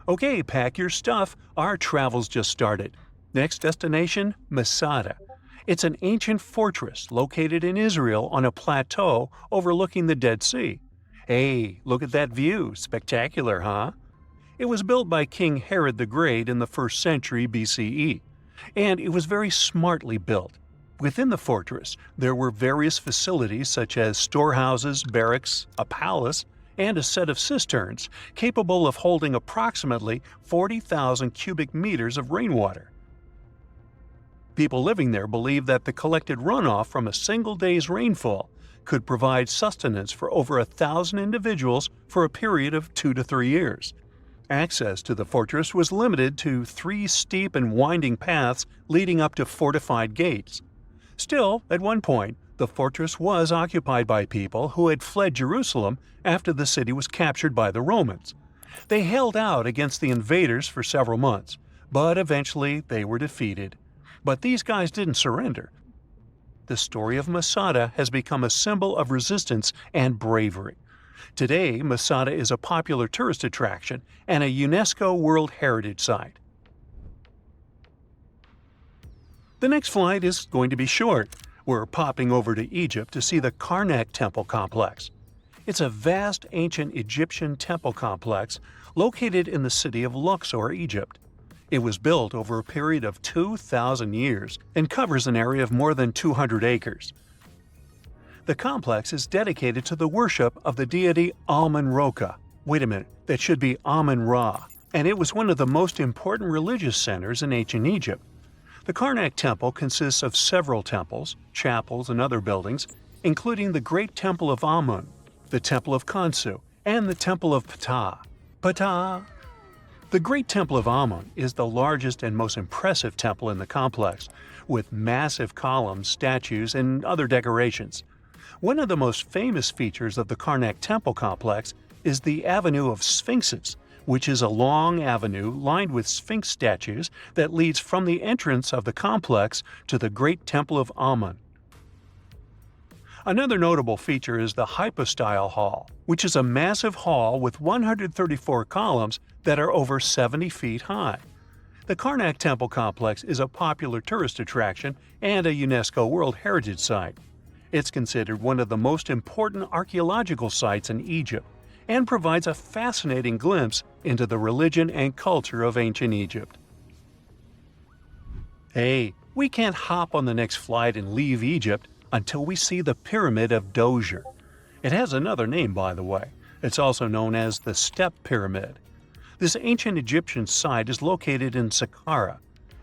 Okay, pack your stuff, our travel's just started. Next destination, Masada. It's an ancient fortress located in Israel on a plateau overlooking the Dead Sea. Hey, look at that view, spectacular, huh? It was built by King Herod the Great in the 1st century BCE, and it was very smartly built. Within the fortress, there were various facilities such as storehouses, barracks, a palace, and a set of cisterns capable of holding approximately 40,000 cubic meters of rainwater. People living there believe that the collected runoff from a single day's rainfall could provide sustenance for over 1,000 individuals for a period of 2 to 3 years. Access to the fortress was limited to 3 steep and winding paths leading up to fortified gates. Still, at one point, the fortress was occupied by people who had fled Jerusalem after the city was captured by the Romans. They held out against the invaders for several months, but eventually they were defeated. But these guys didn't surrender. The story of Masada has become a symbol of resistance and bravery. Today, Masada is a popular tourist attraction and a UNESCO World Heritage Site. The next flight is going to be short. We're popping over to Egypt to see the Karnak Temple Complex. It's a vast ancient Egyptian temple complex located in the city of Luxor, Egypt. It was built over a period of 2,000 years and covers an area of more than 200 acres. The complex is dedicated to the worship of the deity Amun-Ra. Wait a minute, that should be Amun-Ra, and it was one of the most important religious centers in ancient Egypt. The Karnak Temple consists of several temples, chapels, and other buildings, including the Great Temple of Amun, the Temple of Khonsu, and the Temple of Ptah. Ptah! The Great Temple of Amun is the largest and most impressive temple in the complex, with massive columns, statues, and other decorations. One of the most famous features of the Karnak Temple complex is the Avenue of Sphinxes, which is a long avenue lined with Sphinx statues that leads from the entrance of the complex to the Great Temple of Amun. Another notable feature is the Hypostyle Hall, which is a massive hall with 134 columns that are over 70 feet high. The Karnak Temple complex is a popular tourist attraction and a UNESCO World Heritage Site. It's considered one of the most important archaeological sites in Egypt and provides a fascinating glimpse into the religion and culture of ancient Egypt. Hey, we can't hop on the next flight and leave Egypt until we see the Pyramid of Djoser. It has another name, by the way. It's also known as the Step Pyramid. This ancient Egyptian site is located in Saqqara.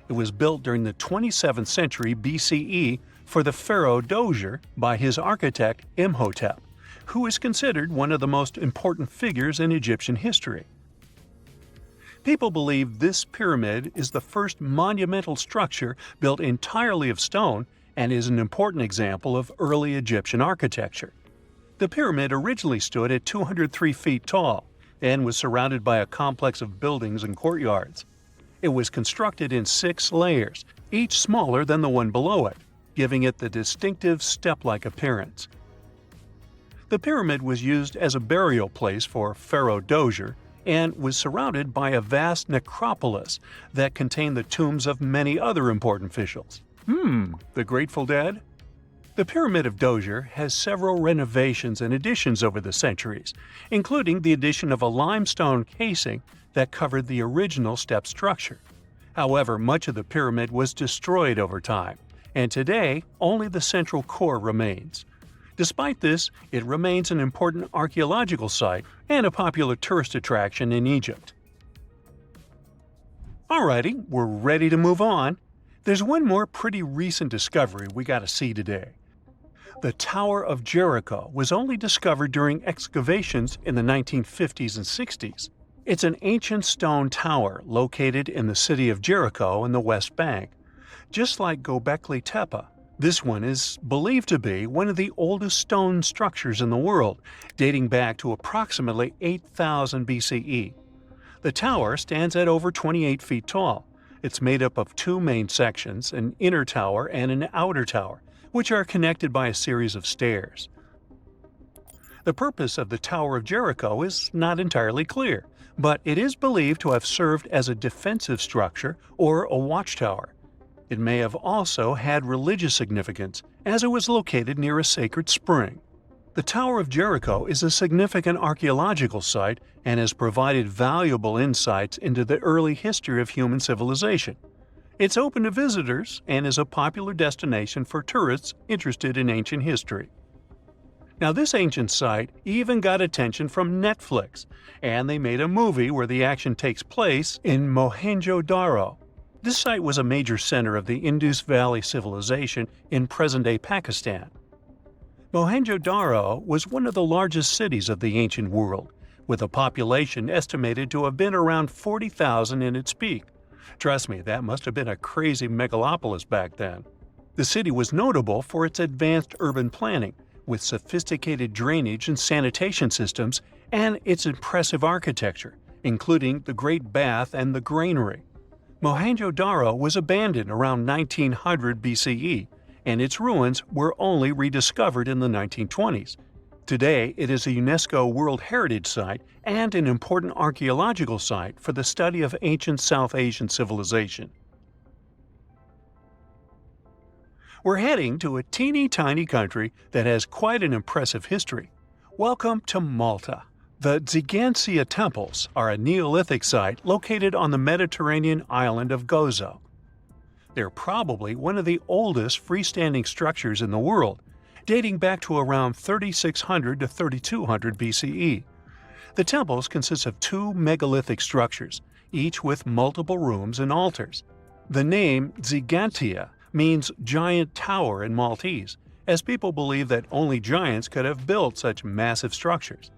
It was built during the 27th century BCE for the pharaoh Djoser by his architect Imhotep, who is considered one of the most important figures in Egyptian history. People believe this pyramid is the first monumental structure built entirely of stone and is an important example of early Egyptian architecture. The pyramid originally stood at 203 feet tall and was surrounded by a complex of buildings and courtyards. It was constructed in 6 layers, each smaller than the one below it, giving it the distinctive step-like appearance. The pyramid was used as a burial place for Pharaoh Djoser and was surrounded by a vast necropolis that contained the tombs of many other important officials. The Grateful Dead? The Pyramid of Djoser has several renovations and additions over the centuries, including the addition of a limestone casing that covered the original step structure. However, much of the pyramid was destroyed over time, and today only the central core remains. Despite this, it remains an important archaeological site and a popular tourist attraction in Egypt. Alrighty, we're ready to move on. There's one more pretty recent discovery we gotta see today. The Tower of Jericho was only discovered during excavations in the 1950s and 60s. It's an ancient stone tower located in the city of Jericho in the West Bank. Just like Göbekli Tepe, this one is believed to be one of the oldest stone structures in the world, dating back to approximately 8000 BCE. The tower stands at over 28 feet tall. It's made up of 2 main sections, an inner tower and an outer tower, which are connected by a series of stairs. The purpose of the Tower of Jericho is not entirely clear, but it is believed to have served as a defensive structure or a watchtower. It may have also had religious significance, as it was located near a sacred spring. The Tower of Jericho is a significant archaeological site and has provided valuable insights into the early history of human civilization. It's open to visitors and is a popular destination for tourists interested in ancient history. Now, this ancient site even got attention from Netflix, and they made a movie where the action takes place in Mohenjo-Daro. This site was a major center of the Indus Valley civilization in present-day Pakistan. Mohenjo-Daro was one of the largest cities of the ancient world, with a population estimated to have been around 40,000 in its peak. Trust me, that must have been a crazy megalopolis back then. The city was notable for its advanced urban planning, with sophisticated drainage and sanitation systems, and its impressive architecture, including the Great Bath and the Granary. Mohenjo-Daro was abandoned around 1900 BCE, and its ruins were only rediscovered in the 1920s. Today, it is a UNESCO World Heritage Site and an important archaeological site for the study of ancient South Asian civilization. We're heading to a teeny-tiny country that has quite an impressive history. Welcome to Malta. The Xigantia Temples are a Neolithic site located on the Mediterranean island of Gozo. They're probably one of the oldest freestanding structures in the world, dating back to around 3600 to 3200 BCE. The temples consist of two megalithic structures, each with multiple rooms and altars. The name Xigantia means giant tower in Maltese, as people believe that only giants could have built such massive structures.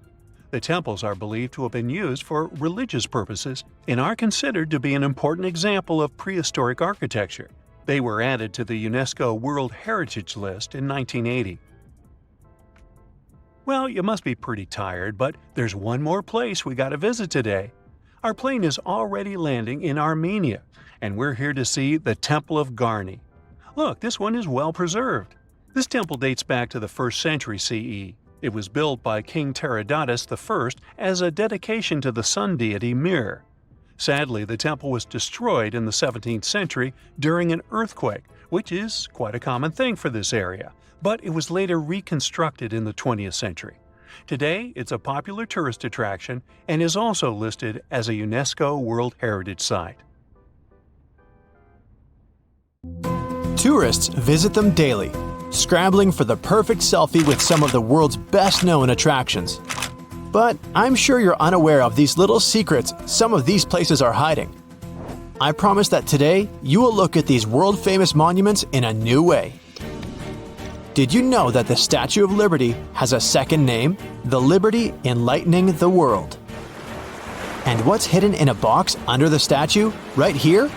The temples are believed to have been used for religious purposes and are considered to be an important example of prehistoric architecture. They were added to the UNESCO World Heritage List in 1980. Well, you must be pretty tired, but there's one more place we gotta visit today. Our plane is already landing in Armenia, and we're here to see the Temple of Garni. Look, this one is well preserved. This temple dates back to the 1st century CE. It was built by King Tiridates I as a dedication to the sun deity Mir. Sadly, the temple was destroyed in the 17th century during an earthquake, which is quite a common thing for this area, but it was later reconstructed in the 20th century. Today, it's a popular tourist attraction and is also listed as a UNESCO World Heritage Site. Tourists visit them daily, scrambling for the perfect selfie with some of the world's best-known attractions. But I'm sure you're unaware of these little secrets some of these places are hiding. I promise that today you will look at these world-famous monuments in a new way. Did you know that the Statue of Liberty has a second name? The Liberty Enlightening the World. And what's hidden in a box under the statue, right here?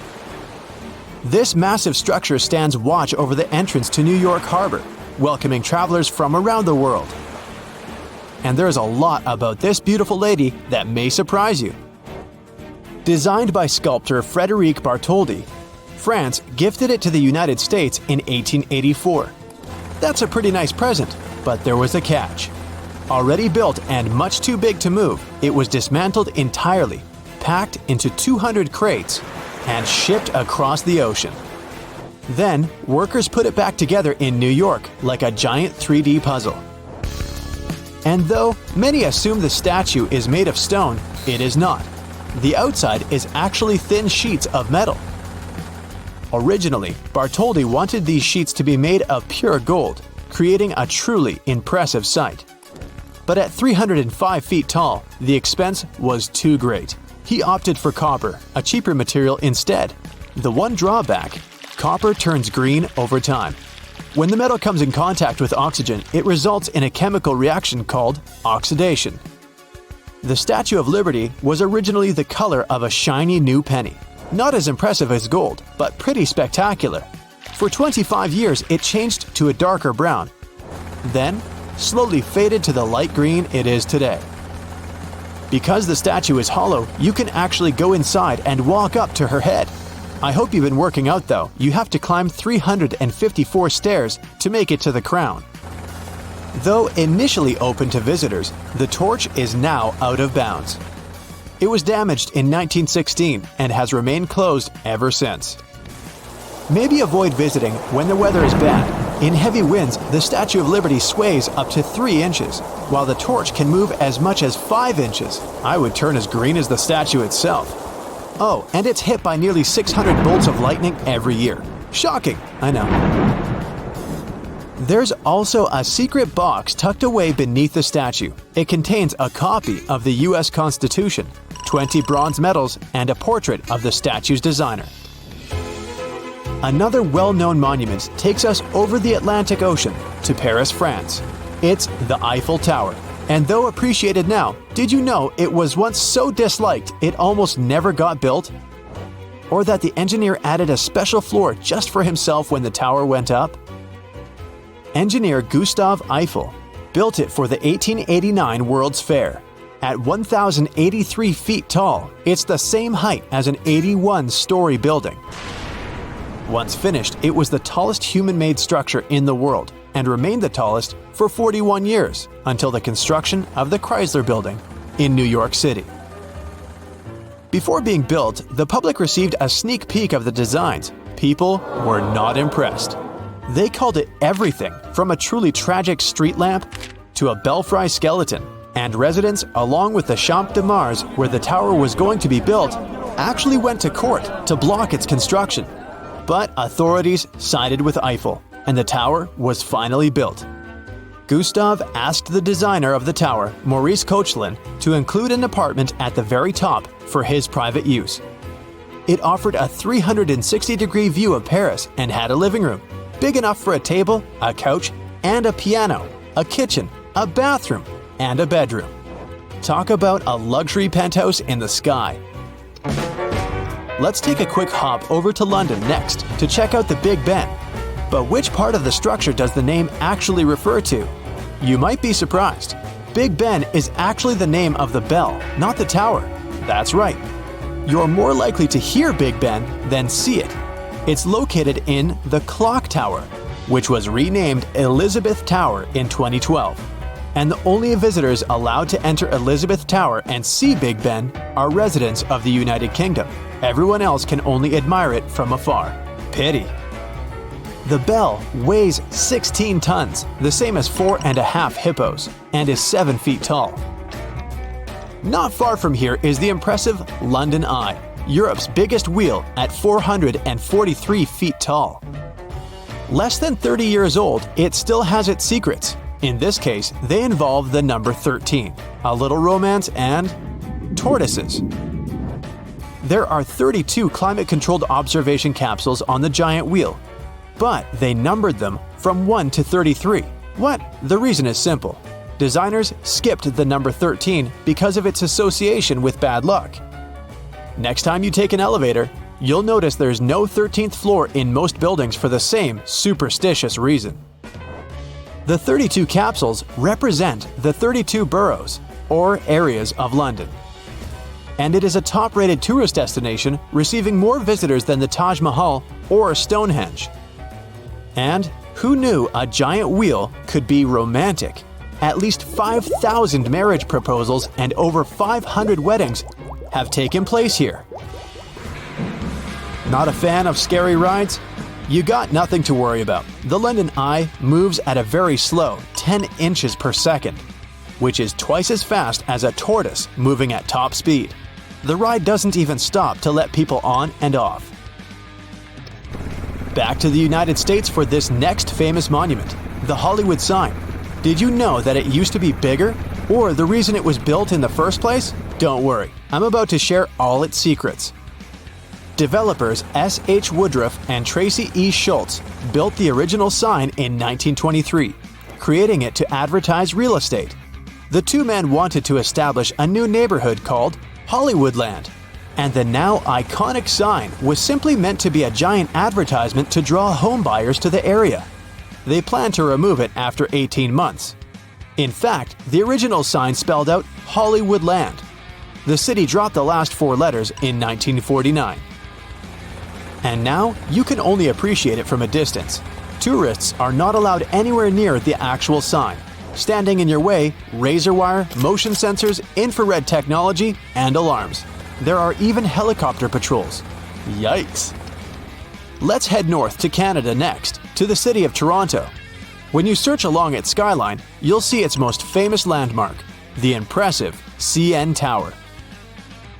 This massive structure stands watch over the entrance to New York Harbor, welcoming travelers from around the world. And there's a lot about this beautiful lady that may surprise you. Designed by sculptor Frédéric Bartholdi, France gifted it to the United States in 1884. That's a pretty nice present, but there was a catch. Already built and much too big to move, it was dismantled entirely, packed into 200 crates, and shipped across the ocean. Then, workers put it back together in New York like a giant 3D puzzle. And though many assume the statue is made of stone, it is not. The outside is actually thin sheets of metal. Originally, Bartholdi wanted these sheets to be made of pure gold, creating a truly impressive sight. But at 305 feet tall, the expense was too great. He opted for copper, a cheaper material instead. The one drawback: copper turns green over time. When the metal comes in contact with oxygen, it results in a chemical reaction called oxidation. The Statue of Liberty was originally the color of a shiny new penny. Not as impressive as gold, but pretty spectacular. For 25 years, it changed to a darker brown. Then, slowly faded to the light green it is today. Because the statue is hollow, you can actually go inside and walk up to her head. I hope you've been working out though. You have to climb 354 stairs to make it to the crown. Though initially open to visitors, the torch is now out of bounds. It was damaged in 1916 and has remained closed ever since. Maybe avoid visiting when the weather is bad. In heavy winds, the Statue of Liberty sways up to 3 inches, while the torch can move as much as 5 inches. I would turn as green as the statue itself. Oh, and it's hit by nearly 600 bolts of lightning every year. Shocking, I know. There's also a secret box tucked away beneath the statue. It contains a copy of the US Constitution, 20 bronze medals, and a portrait of the statue's designer. Another well-known monument takes us over the Atlantic Ocean to Paris, France. It's the Eiffel Tower. And though appreciated now, did you know it was once so disliked it almost never got built? Or that the engineer added a special floor just for himself when the tower went up? Engineer Gustav Eiffel built it for the 1889 World's Fair. At 1,083 feet tall, it's the same height as an 81-story building. Once finished, it was the tallest human-made structure in the world and remained the tallest for 41 years until the construction of the Chrysler Building in New York City. Before being built, the public received a sneak peek of the designs. People were not impressed. They called it everything from a truly tragic street lamp to a belfry skeleton, and residents, along with the Champ de Mars where the tower was going to be built, actually went to court to block its construction. But authorities sided with Eiffel, and the tower was finally built. Gustav asked the designer of the tower, Maurice Koechlin, to include an apartment at the very top for his private use. It offered a 360-degree view of Paris and had a living room, big enough for a table, a couch, and a piano, a kitchen, a bathroom, and a bedroom. Talk about a luxury penthouse in the sky. Let's take a quick hop over to London next to check out the Big Ben. But which part of the structure does the name actually refer to? You might be surprised. Big Ben is actually the name of the bell, not the tower. That's right. You're more likely to hear Big Ben than see it. It's located in the Clock Tower, which was renamed Elizabeth Tower in 2012. And the only visitors allowed to enter Elizabeth Tower and see Big Ben are residents of the United Kingdom. Everyone else can only admire it from afar. Pity. The bell weighs 16 tons, the same as 4.5 hippos, and is 7 feet tall. Not far from here is the impressive London Eye, Europe's biggest wheel at 443 feet tall. Less than 30 years old, it still has its secrets. In this case, they involve the number 13, a little romance, and tortoises. There are 32 climate-controlled observation capsules on the giant wheel, but they numbered them from 1 to 33. What? The reason is simple. Designers skipped the number 13 because of its association with bad luck. Next time you take an elevator, you'll notice there's no 13th floor in most buildings for the same superstitious reason. The 32 capsules represent the 32 boroughs, or areas of London. And it is a top-rated tourist destination, receiving more visitors than the Taj Mahal or Stonehenge. And who knew a giant wheel could be romantic? At least 5,000 marriage proposals and over 500 weddings have taken place here. Not a fan of scary rides? You got nothing to worry about. The London Eye moves at a very slow 10 inches per second, which is twice as fast as a tortoise moving at top speed. The ride doesn't even stop to let people on and off. Back to the United States for this next famous monument, the Hollywood sign. Did you know that it used to be bigger? Or the reason it was built in the first place? Don't worry, I'm about to share all its secrets. Developers S. H. Woodruff and Tracy E. Schultz built the original sign in 1923, creating it to advertise real estate. The two men wanted to establish a new neighborhood called Hollywoodland, and the now iconic sign was simply meant to be a giant advertisement to draw home buyers to the area. They planned to remove it after 18 months. In fact, the original sign spelled out Hollywoodland. The city dropped the last 4 letters in 1949. And now, you can only appreciate it from a distance. Tourists are not allowed anywhere near the actual sign. Standing in your way, razor wire, motion sensors, infrared technology, and alarms. There are even helicopter patrols. Yikes! Let's head north to Canada next, to the city of Toronto. When you search along its skyline, you'll see its most famous landmark, the impressive CN Tower.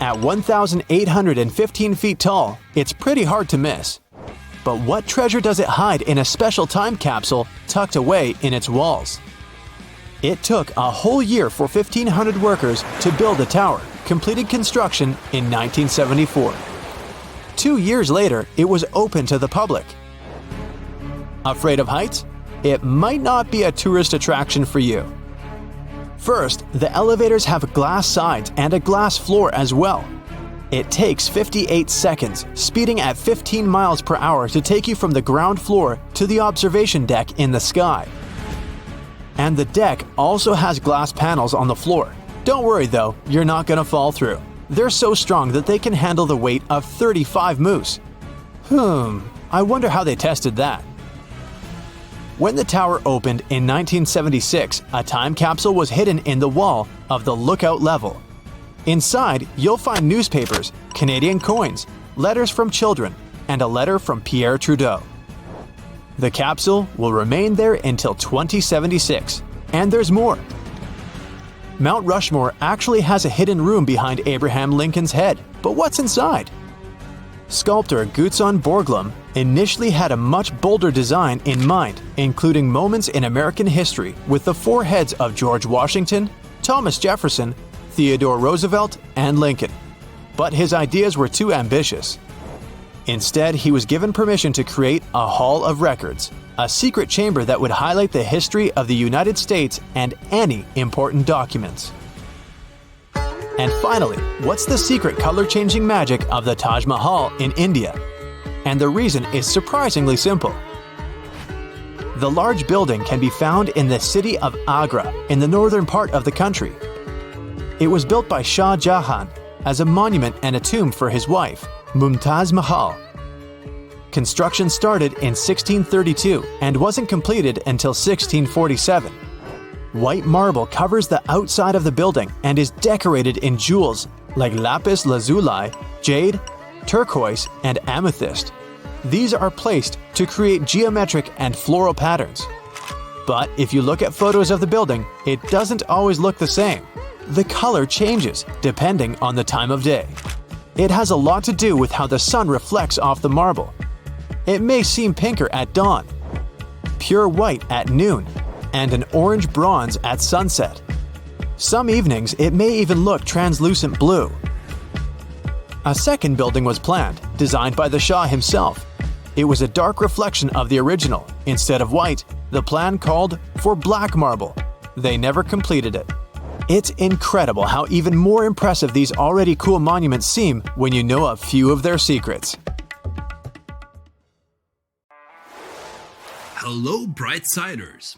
At 1,815 feet tall, it's pretty hard to miss. But what treasure does it hide in a special time capsule tucked away in its walls? It took a whole year for 1,500 workers to build the tower, completed construction in 1974. 2 years later, it was open to the public. Afraid of heights? it might not be a tourist attraction for you. First, the elevators have glass sides and a glass floor as well. It takes 58 seconds, speeding at 15 miles per hour to take you from the ground floor to the observation deck in the sky. And the deck also has glass panels on the floor. Don't worry though, you're not gonna fall through. They're so strong that they can handle the weight of 35 moose. I wonder how they tested that. When the tower opened in 1976, a time capsule was hidden in the wall of the lookout level. Inside, you'll find newspapers, Canadian coins, letters from children, and a letter from Pierre Trudeau. The capsule will remain there until 2076, and there's more. Mount Rushmore actually has a hidden room behind Abraham Lincoln's head, but what's inside? Sculptor Gutzon Borglum initially had a much bolder design in mind, including moments in American history with the four heads of George Washington, Thomas Jefferson, Theodore Roosevelt, and Lincoln. But his ideas were too ambitious. Instead, he was given permission to create a Hall of Records, a secret chamber that would highlight the history of the United States and any important documents. And finally, what's the secret color-changing magic of the Taj Mahal in India? And the reason is surprisingly simple. The large building can be found in the city of Agra in the northern part of the country. It was built by Shah Jahan as a monument and a tomb for his wife, Mumtaz Mahal. Construction started in 1632 and wasn't completed until 1647. White marble covers the outside of the building and is decorated in jewels like lapis lazuli, jade, turquoise, and amethyst. These are placed to create geometric and floral patterns. But if you look at photos of the building, it doesn't always look the same. The color changes depending on the time of day. It has a lot to do with how the sun reflects off the marble. It may seem pinker at dawn, pure white at noon, and an orange bronze at sunset. Some evenings it may even look translucent blue. A second building was planned, designed by the Shah himself. It was a dark reflection of the original. Instead of white, the plan called for black marble. They never completed it. It's incredible how even more impressive these already cool monuments seem when you know a few of their secrets. Hello, Brightsiders!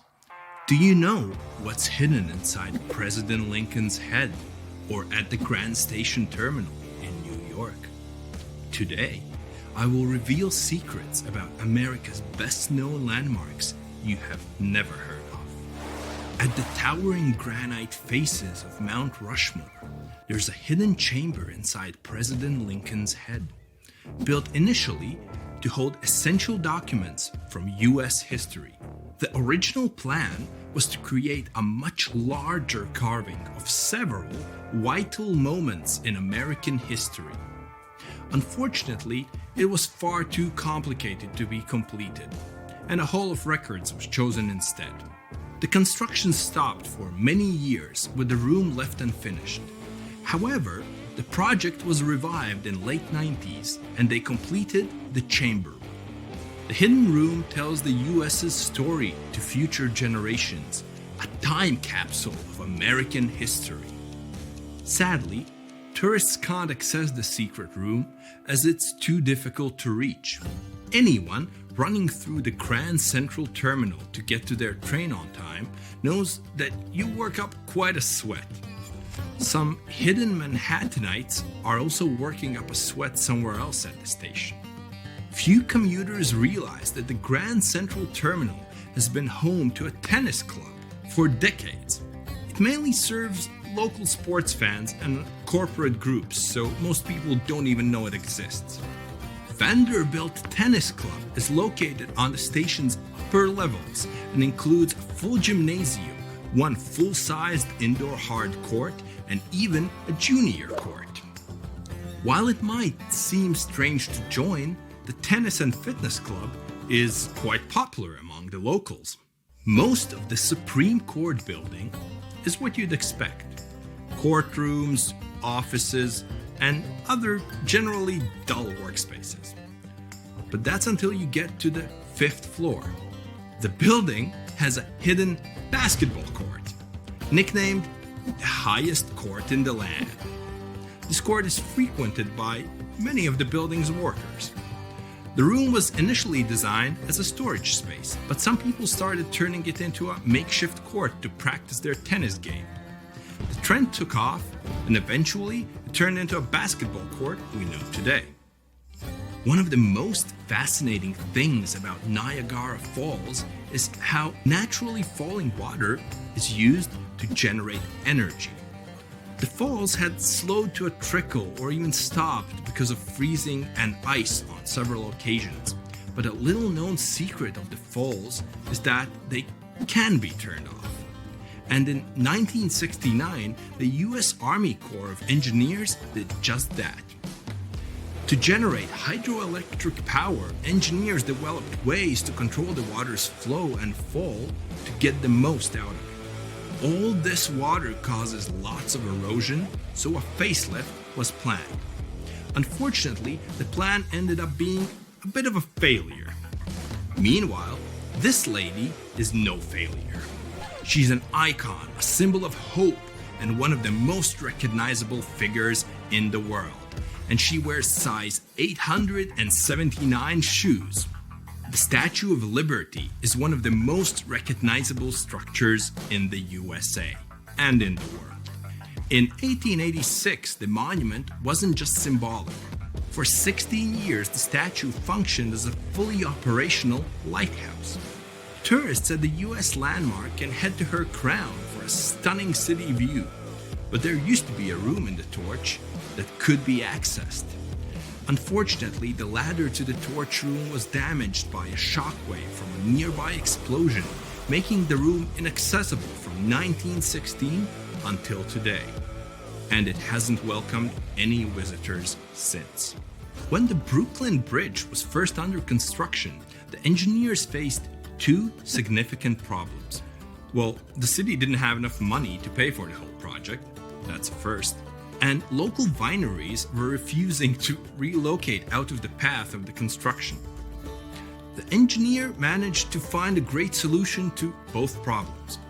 Do you know what's hidden inside President Lincoln's head or at the Grand Station Terminal in New York? Today, I will reveal secrets about America's best-known landmarks you have never heard of. At the towering granite faces of Mount Rushmore, there's a hidden chamber inside President Lincoln's head, built initially to hold essential documents from US history. The original plan was to create a much larger carving of several vital moments in American history. Unfortunately, it was far too complicated to be completed, and a Hall of Records was chosen instead. The construction stopped for many years with the room left unfinished. However, the project was revived in late 90s and they completed the chamber. The hidden room tells the US's story to future generations, a time capsule of American history. Sadly, tourists can't access the secret room as it's too difficult to reach. Anyone running through the Grand Central Terminal to get to their train on time knows that you work up quite a sweat. Some hidden Manhattanites are also working up a sweat somewhere else at the station. Few commuters realize that the Grand Central Terminal has been home to a tennis club for decades. It mainly serves local sports fans and corporate groups, so most people don't even know it exists. Vanderbilt Tennis Club is located on the station's upper levels and includes a full gymnasium, one full-sized indoor hard court, and even a junior court. While it might seem strange to join, the Tennis and Fitness Club is quite popular among the locals. Most of the Supreme Court building is what you'd expect: courtrooms, offices, and other generally dull workspaces. But that's until you get to the 5th floor. The building has a hidden basketball court, nicknamed the highest court in the land. This court is frequented by many of the building's workers. The room was initially designed as a storage space, but some people started turning it into a makeshift court to practice their tennis game. The trend took off, and eventually it turned into a basketball court we know today. One of the most fascinating things about Niagara Falls is how naturally falling water is used to generate energy. The falls had slowed to a trickle or even stopped because of freezing and ice on several occasions. But a little known secret of the falls is that they can be turned off. And in 1969, the US Army Corps of Engineers did just that. To generate hydroelectric power, engineers developed ways to control the water's flow and fall to get the most out of it. All this water causes lots of erosion, so a facelift was planned. Unfortunately, the plan ended up being a bit of a failure. Meanwhile, this lady is no failure. She's an icon, a symbol of hope, and one of the most recognizable figures in the world. And she wears size 879 shoes. The Statue of Liberty is one of the most recognizable structures in the USA and in the world. In 1886, the monument wasn't just symbolic. For 16 years, the statue functioned as a fully operational lighthouse. Tourists at the US landmark can head to her crown for a stunning city view, but there used to be a room in the torch that could be accessed. Unfortunately, the ladder to the torch room was damaged by a shockwave from a nearby explosion, making the room inaccessible from 1916 until today. And it hasn't welcomed any visitors since. When the Brooklyn Bridge was first under construction, the engineers faced two significant problems. Well, the city didn't have enough money to pay for the whole project. That's a first. And local wineries were refusing to relocate out of the path of the construction. The engineer managed to find a great solution to both problems.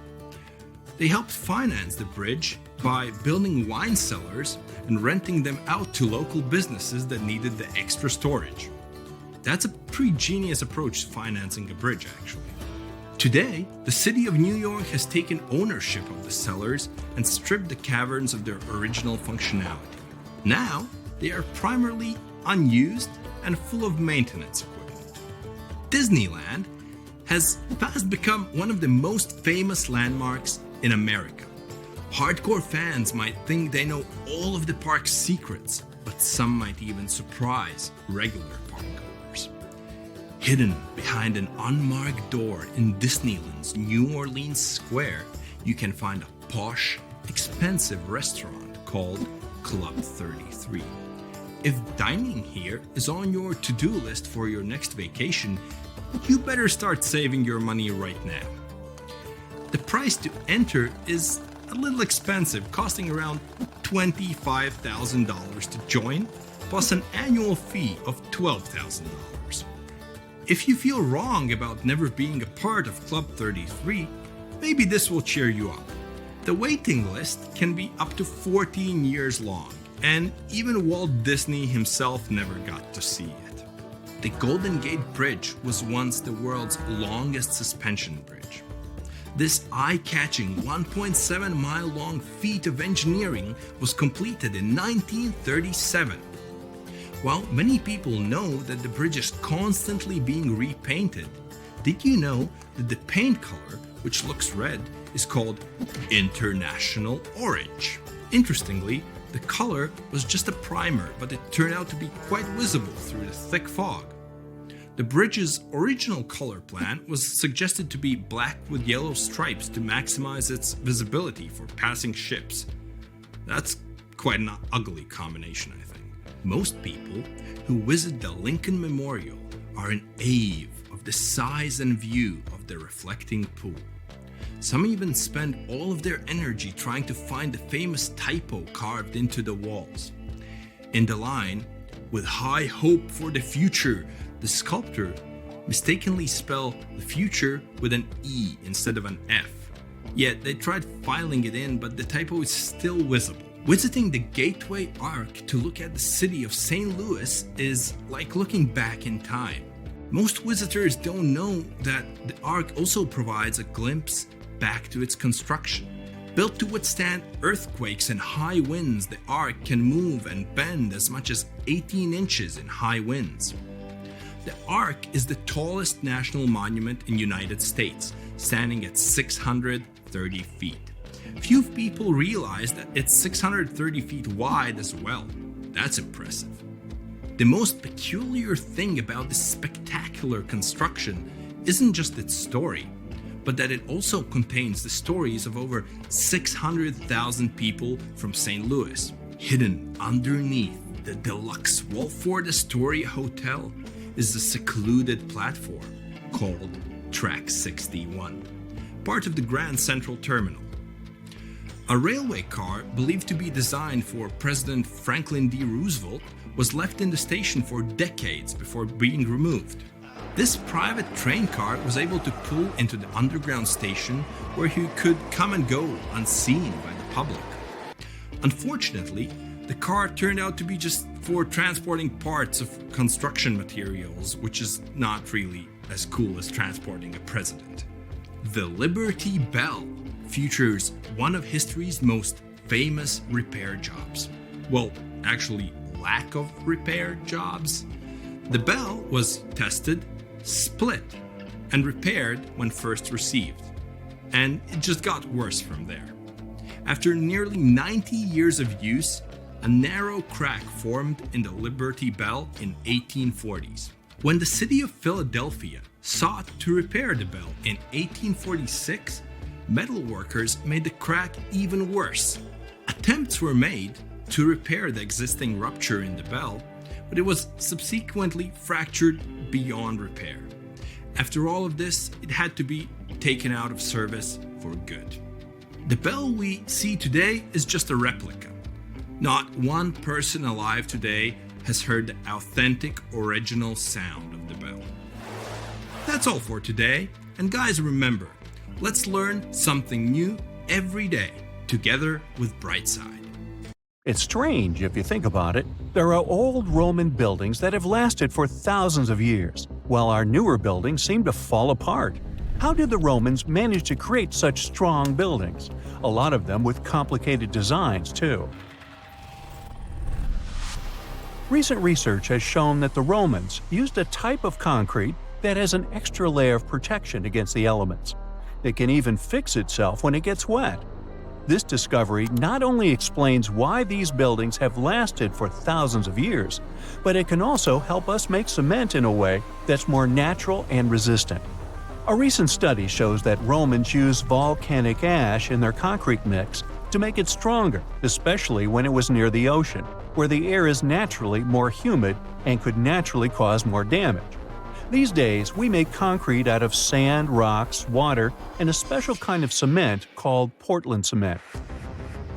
They helped finance the bridge by building wine cellars and renting them out to local businesses that needed the extra storage. That's a pretty genius approach to financing a bridge, actually. Today, the city of New York has taken ownership of the cellars and stripped the caverns of their original functionality. Now, they are primarily unused and full of maintenance equipment. Disneyland has fast become one of the most famous landmarks in America. Hardcore fans might think they know all of the park's secrets, but some might even surprise regular parkgoers. Hidden behind an unmarked door in Disneyland's New Orleans Square, you can find a posh, expensive restaurant called Club 33. If dining here is on your to-do list for your next vacation, you better start saving your money right now. The price to enter is a little expensive, costing around $25,000 to join, plus an annual fee of $12,000. If you feel wrong about never being a part of Club 33, maybe this will cheer you up. The waiting list can be up to 14 years long, and even Walt Disney himself never got to see it. The Golden Gate Bridge was once the world's longest suspension bridge. This eye-catching 1.7-mile-long feat of engineering was completed in 1937. While many people know that the bridge is constantly being repainted, did you know that the paint color, which looks red, is called International Orange? Interestingly, the color was just a primer, but it turned out to be quite visible through the thick fog. The bridge's original color plan was suggested to be black with yellow stripes to maximize its visibility for passing ships. That's quite an ugly combination, I think. Most people who visit the Lincoln Memorial are in awe of the size and view of the reflecting pool. Some even spend all of their energy trying to find the famous typo carved into the walls. In the line, "With high hope for the future," the sculptor mistakenly spell the future with an E instead of an F. Yet they tried filing it in, but the typo is still visible. Visiting the Gateway Arc to look at the city of St. Louis is like looking back in time. Most visitors don't know that the Arc also provides a glimpse back to its construction. Built to withstand earthquakes and high winds, the Arc can move and bend as much as 18 inches in high winds. The Arc is the tallest national monument in the United States, standing at 630 feet. Few people realize that it's 630 feet wide as well. That's impressive. The most peculiar thing about this spectacular construction isn't just its story, but that it also contains the stories of over 600,000 people from St. Louis. Hidden underneath the deluxe Wolford Astoria Hotel is a secluded platform called Track 61, part of the Grand Central Terminal. A railway car believed to be designed for President Franklin D. Roosevelt was left in the station for decades before being removed. This private train car was able to pull into the underground station where he could come and go unseen by the public. Unfortunately, the car turned out to be just for transporting parts of construction materials, which is not really as cool as transporting a president. The Liberty Bell features one of history's most famous repair jobs. Well, actually, lack of repair jobs. The bell was tested, split, and repaired when first received. And it just got worse from there. After nearly 90 years of use, a narrow crack formed in the Liberty Bell in 1840s. When the city of Philadelphia sought to repair the bell in 1846, metal workers made the crack even worse. Attempts were made to repair the existing rupture in the bell, but it was subsequently fractured beyond repair. After all of this, it had to be taken out of service for good. The bell we see today is just a replica. Not one person alive today has heard the authentic original sound of the bell. That's all for today, and guys, remember, let's learn something new every day together with Brightside. It's strange if you think about it. There are old Roman buildings that have lasted for thousands of years, while our newer buildings seem to fall apart. How did the Romans manage to create such strong buildings? A lot of them with complicated designs, too. Recent research has shown that the Romans used a type of concrete that has an extra layer of protection against the elements. It can even fix itself when it gets wet. This discovery not only explains why these buildings have lasted for thousands of years, but it can also help us make cement in a way that's more natural and resistant. A recent study shows that Romans used volcanic ash in their concrete mix to make it stronger, especially when it was near the ocean, where the air is naturally more humid and could naturally cause more damage. These days, we make concrete out of sand, rocks, water, and a special kind of cement called Portland cement.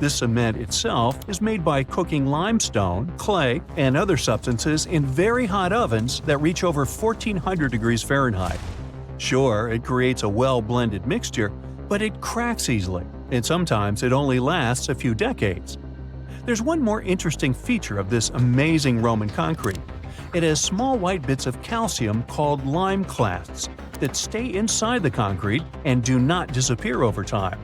This cement itself is made by cooking limestone, clay, and other substances in very hot ovens that reach over 1400 degrees Fahrenheit. Sure, it creates a well-blended mixture, but it cracks easily, and sometimes it only lasts a few decades. There's one more interesting feature of this amazing Roman concrete. It has small white bits of calcium called lime clasts that stay inside the concrete and do not disappear over time.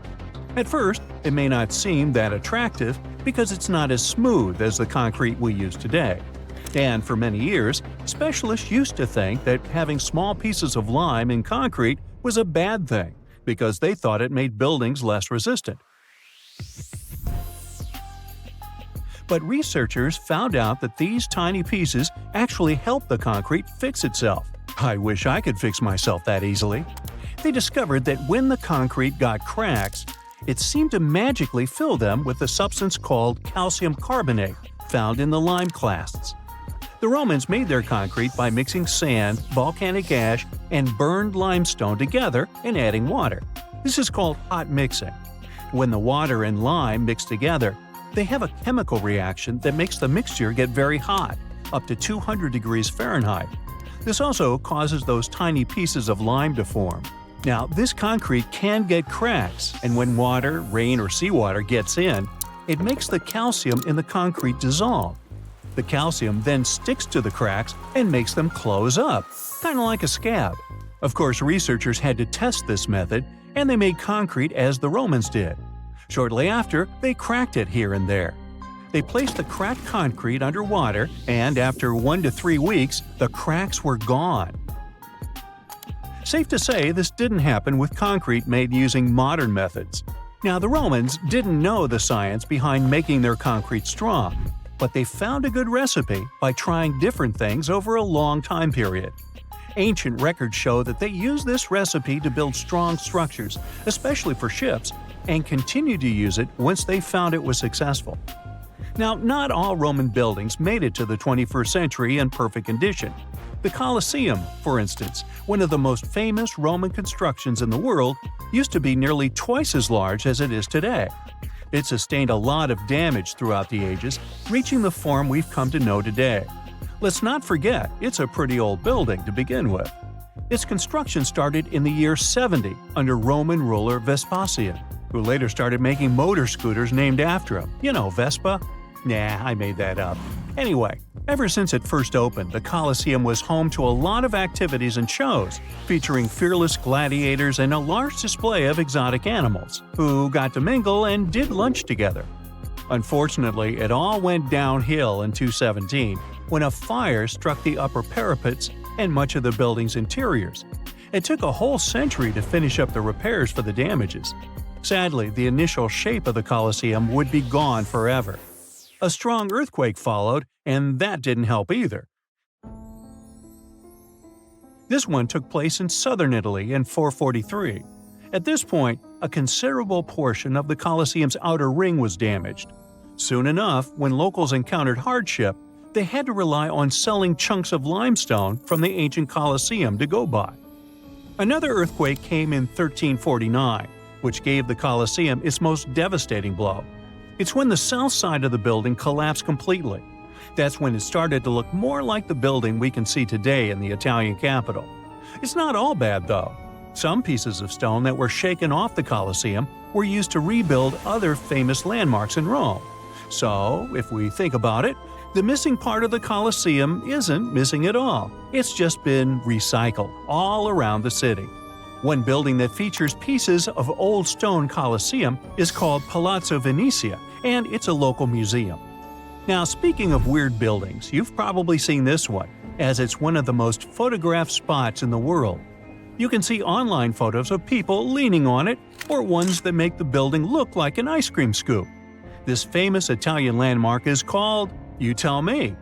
At first, it may not seem that attractive because it's not as smooth as the concrete we use today. And for many years, specialists used to think that having small pieces of lime in concrete was a bad thing because they thought it made buildings less resistant. But researchers found out that these tiny pieces actually help the concrete fix itself. I wish I could fix myself that easily. They discovered that when the concrete got cracks, it seemed to magically fill them with a substance called calcium carbonate, found in the lime clasts. The Romans made their concrete by mixing sand, volcanic ash, and burned limestone together and adding water. This is called hot mixing. When the water and lime mix together, they have a chemical reaction that makes the mixture get very hot, up to 200 degrees Fahrenheit. This also causes those tiny pieces of lime to form. Now, this concrete can get cracks, and when water, rain, or seawater gets in, it makes the calcium in the concrete dissolve. The calcium then sticks to the cracks and makes them close up, kind of like a scab. Of course, researchers had to test this method, and they made concrete as the Romans did. Shortly after, they cracked it here and there. They placed the cracked concrete under water, and after 1 to 3 weeks, the cracks were gone. Safe to say, this didn't happen with concrete made using modern methods. Now, the Romans didn't know the science behind making their concrete strong, but they found a good recipe by trying different things over a long time period. Ancient records show that they used this recipe to build strong structures, especially for ships, and continued to use it once they found it was successful. Now, not all Roman buildings made it to the 21st century in perfect condition. The Colosseum, for instance, one of the most famous Roman constructions in the world, used to be nearly twice as large as it is today. It sustained a lot of damage throughout the ages, reaching the form we've come to know today. Let's not forget, it's a pretty old building to begin with. Its construction started in the year 70 under Roman ruler Vespasian, who later started making motor scooters named after him. You know, Vespa? Nah, I made that up. Anyway, ever since it first opened, the Colosseum was home to a lot of activities and shows, featuring fearless gladiators and a large display of exotic animals, who got to mingle and did lunch together. Unfortunately, it all went downhill in 217 when a fire struck the upper parapets and much of the building's interiors. It took a whole century to finish up the repairs for the damages. Sadly, the initial shape of the Colosseum would be gone forever. A strong earthquake followed, and that didn't help either. This one took place in southern Italy in 443. At this point, a considerable portion of the Colosseum's outer ring was damaged. Soon enough, when locals encountered hardship, they had to rely on selling chunks of limestone from the ancient Colosseum to go by. Another earthquake came in 1349, which gave the Colosseum its most devastating blow. It's when the south side of the building collapsed completely. That's when it started to look more like the building we can see today in the Italian capital. It's not all bad, though. Some pieces of stone that were shaken off the Colosseum were used to rebuild other famous landmarks in Rome. So, if we think about it, the missing part of the Colosseum isn't missing at all. It's just been recycled all around the city. One building that features pieces of old stone Colosseum is called Palazzo Venezia, and it's a local museum. Now, speaking of weird buildings, you've probably seen this one, as it's one of the most photographed spots in the world. You can see online photos of people leaning on it, or ones that make the building look like an ice cream scoop. This famous Italian landmark is called, you tell me.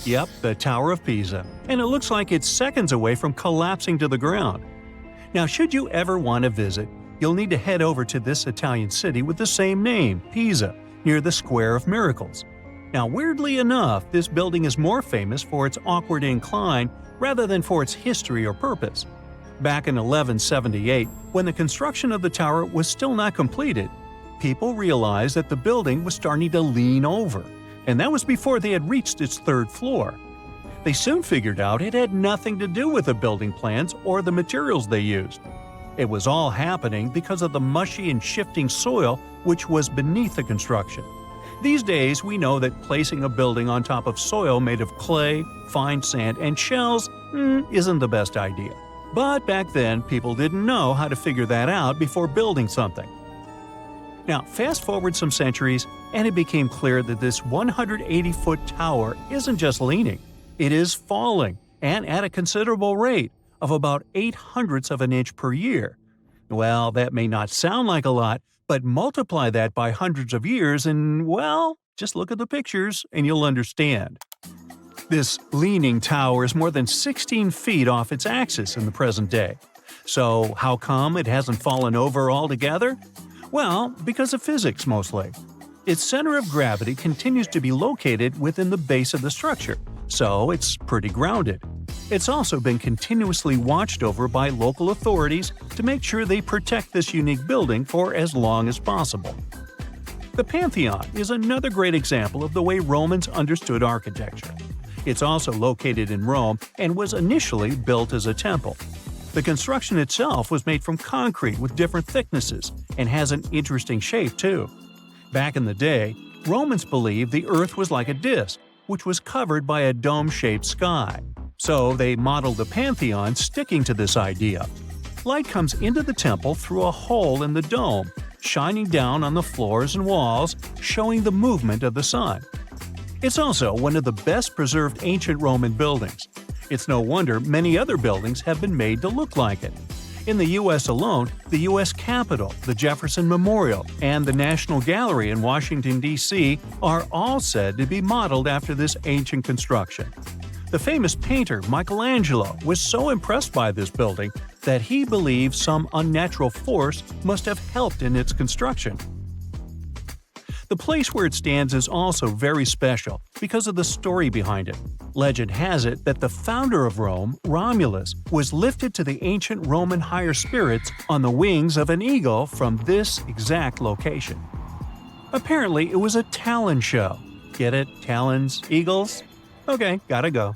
Yep, the Tower of Pisa, and it looks like it's seconds away from collapsing to the ground. Now, should you ever want to visit, you'll need to head over to this Italian city with the same name, Pisa, near the Square of Miracles. Now, weirdly enough, this building is more famous for its awkward incline rather than for its history or purpose. Back in 1178, when the construction of the tower was still not completed, people realized that the building was starting to lean over, and that was before they had reached its third floor. They soon figured out it had nothing to do with the building plans or the materials they used. It was all happening because of the mushy and shifting soil which was beneath the construction. These days, we know that placing a building on top of soil made of clay, fine sand, and shells isn't the best idea. But back then, people didn't know how to figure that out before building something. Now, fast forward some centuries, and it became clear that this 180-foot tower isn't just leaning, it is falling, and at a considerable rate of about 0.08 of an inch per year. Well, that may not sound like a lot, but multiply that by hundreds of years and, well, just look at the pictures and you'll understand. This leaning tower is more than 16 feet off its axis in the present day. So how come it hasn't fallen over altogether? Well, because of physics mostly. Its center of gravity continues to be located within the base of the structure, so it's pretty grounded. It's also been continuously watched over by local authorities to make sure they protect this unique building for as long as possible. The Pantheon is another great example of the way Romans understood architecture. It's also located in Rome and was initially built as a temple. The construction itself was made from concrete with different thicknesses and has an interesting shape too. Back in the day, Romans believed the Earth was like a disc, which was covered by a dome-shaped sky. So they modeled the Pantheon sticking to this idea. Light comes into the temple through a hole in the dome, shining down on the floors and walls, showing the movement of the sun. It's also one of the best preserved ancient Roman buildings. It's no wonder many other buildings have been made to look like it. In the U.S. alone, the U.S. Capitol, the Jefferson Memorial, and the National Gallery in Washington, D.C. are all said to be modeled after this ancient construction. The famous painter Michelangelo was so impressed by this building that he believed some unnatural force must have helped in its construction. The place where it stands is also very special because of the story behind it. Legend has it that the founder of Rome, Romulus, was lifted to the ancient Roman higher spirits on the wings of an eagle from this exact location. Apparently, it was a talon show. Get it? Talons? Eagles? Okay, gotta go.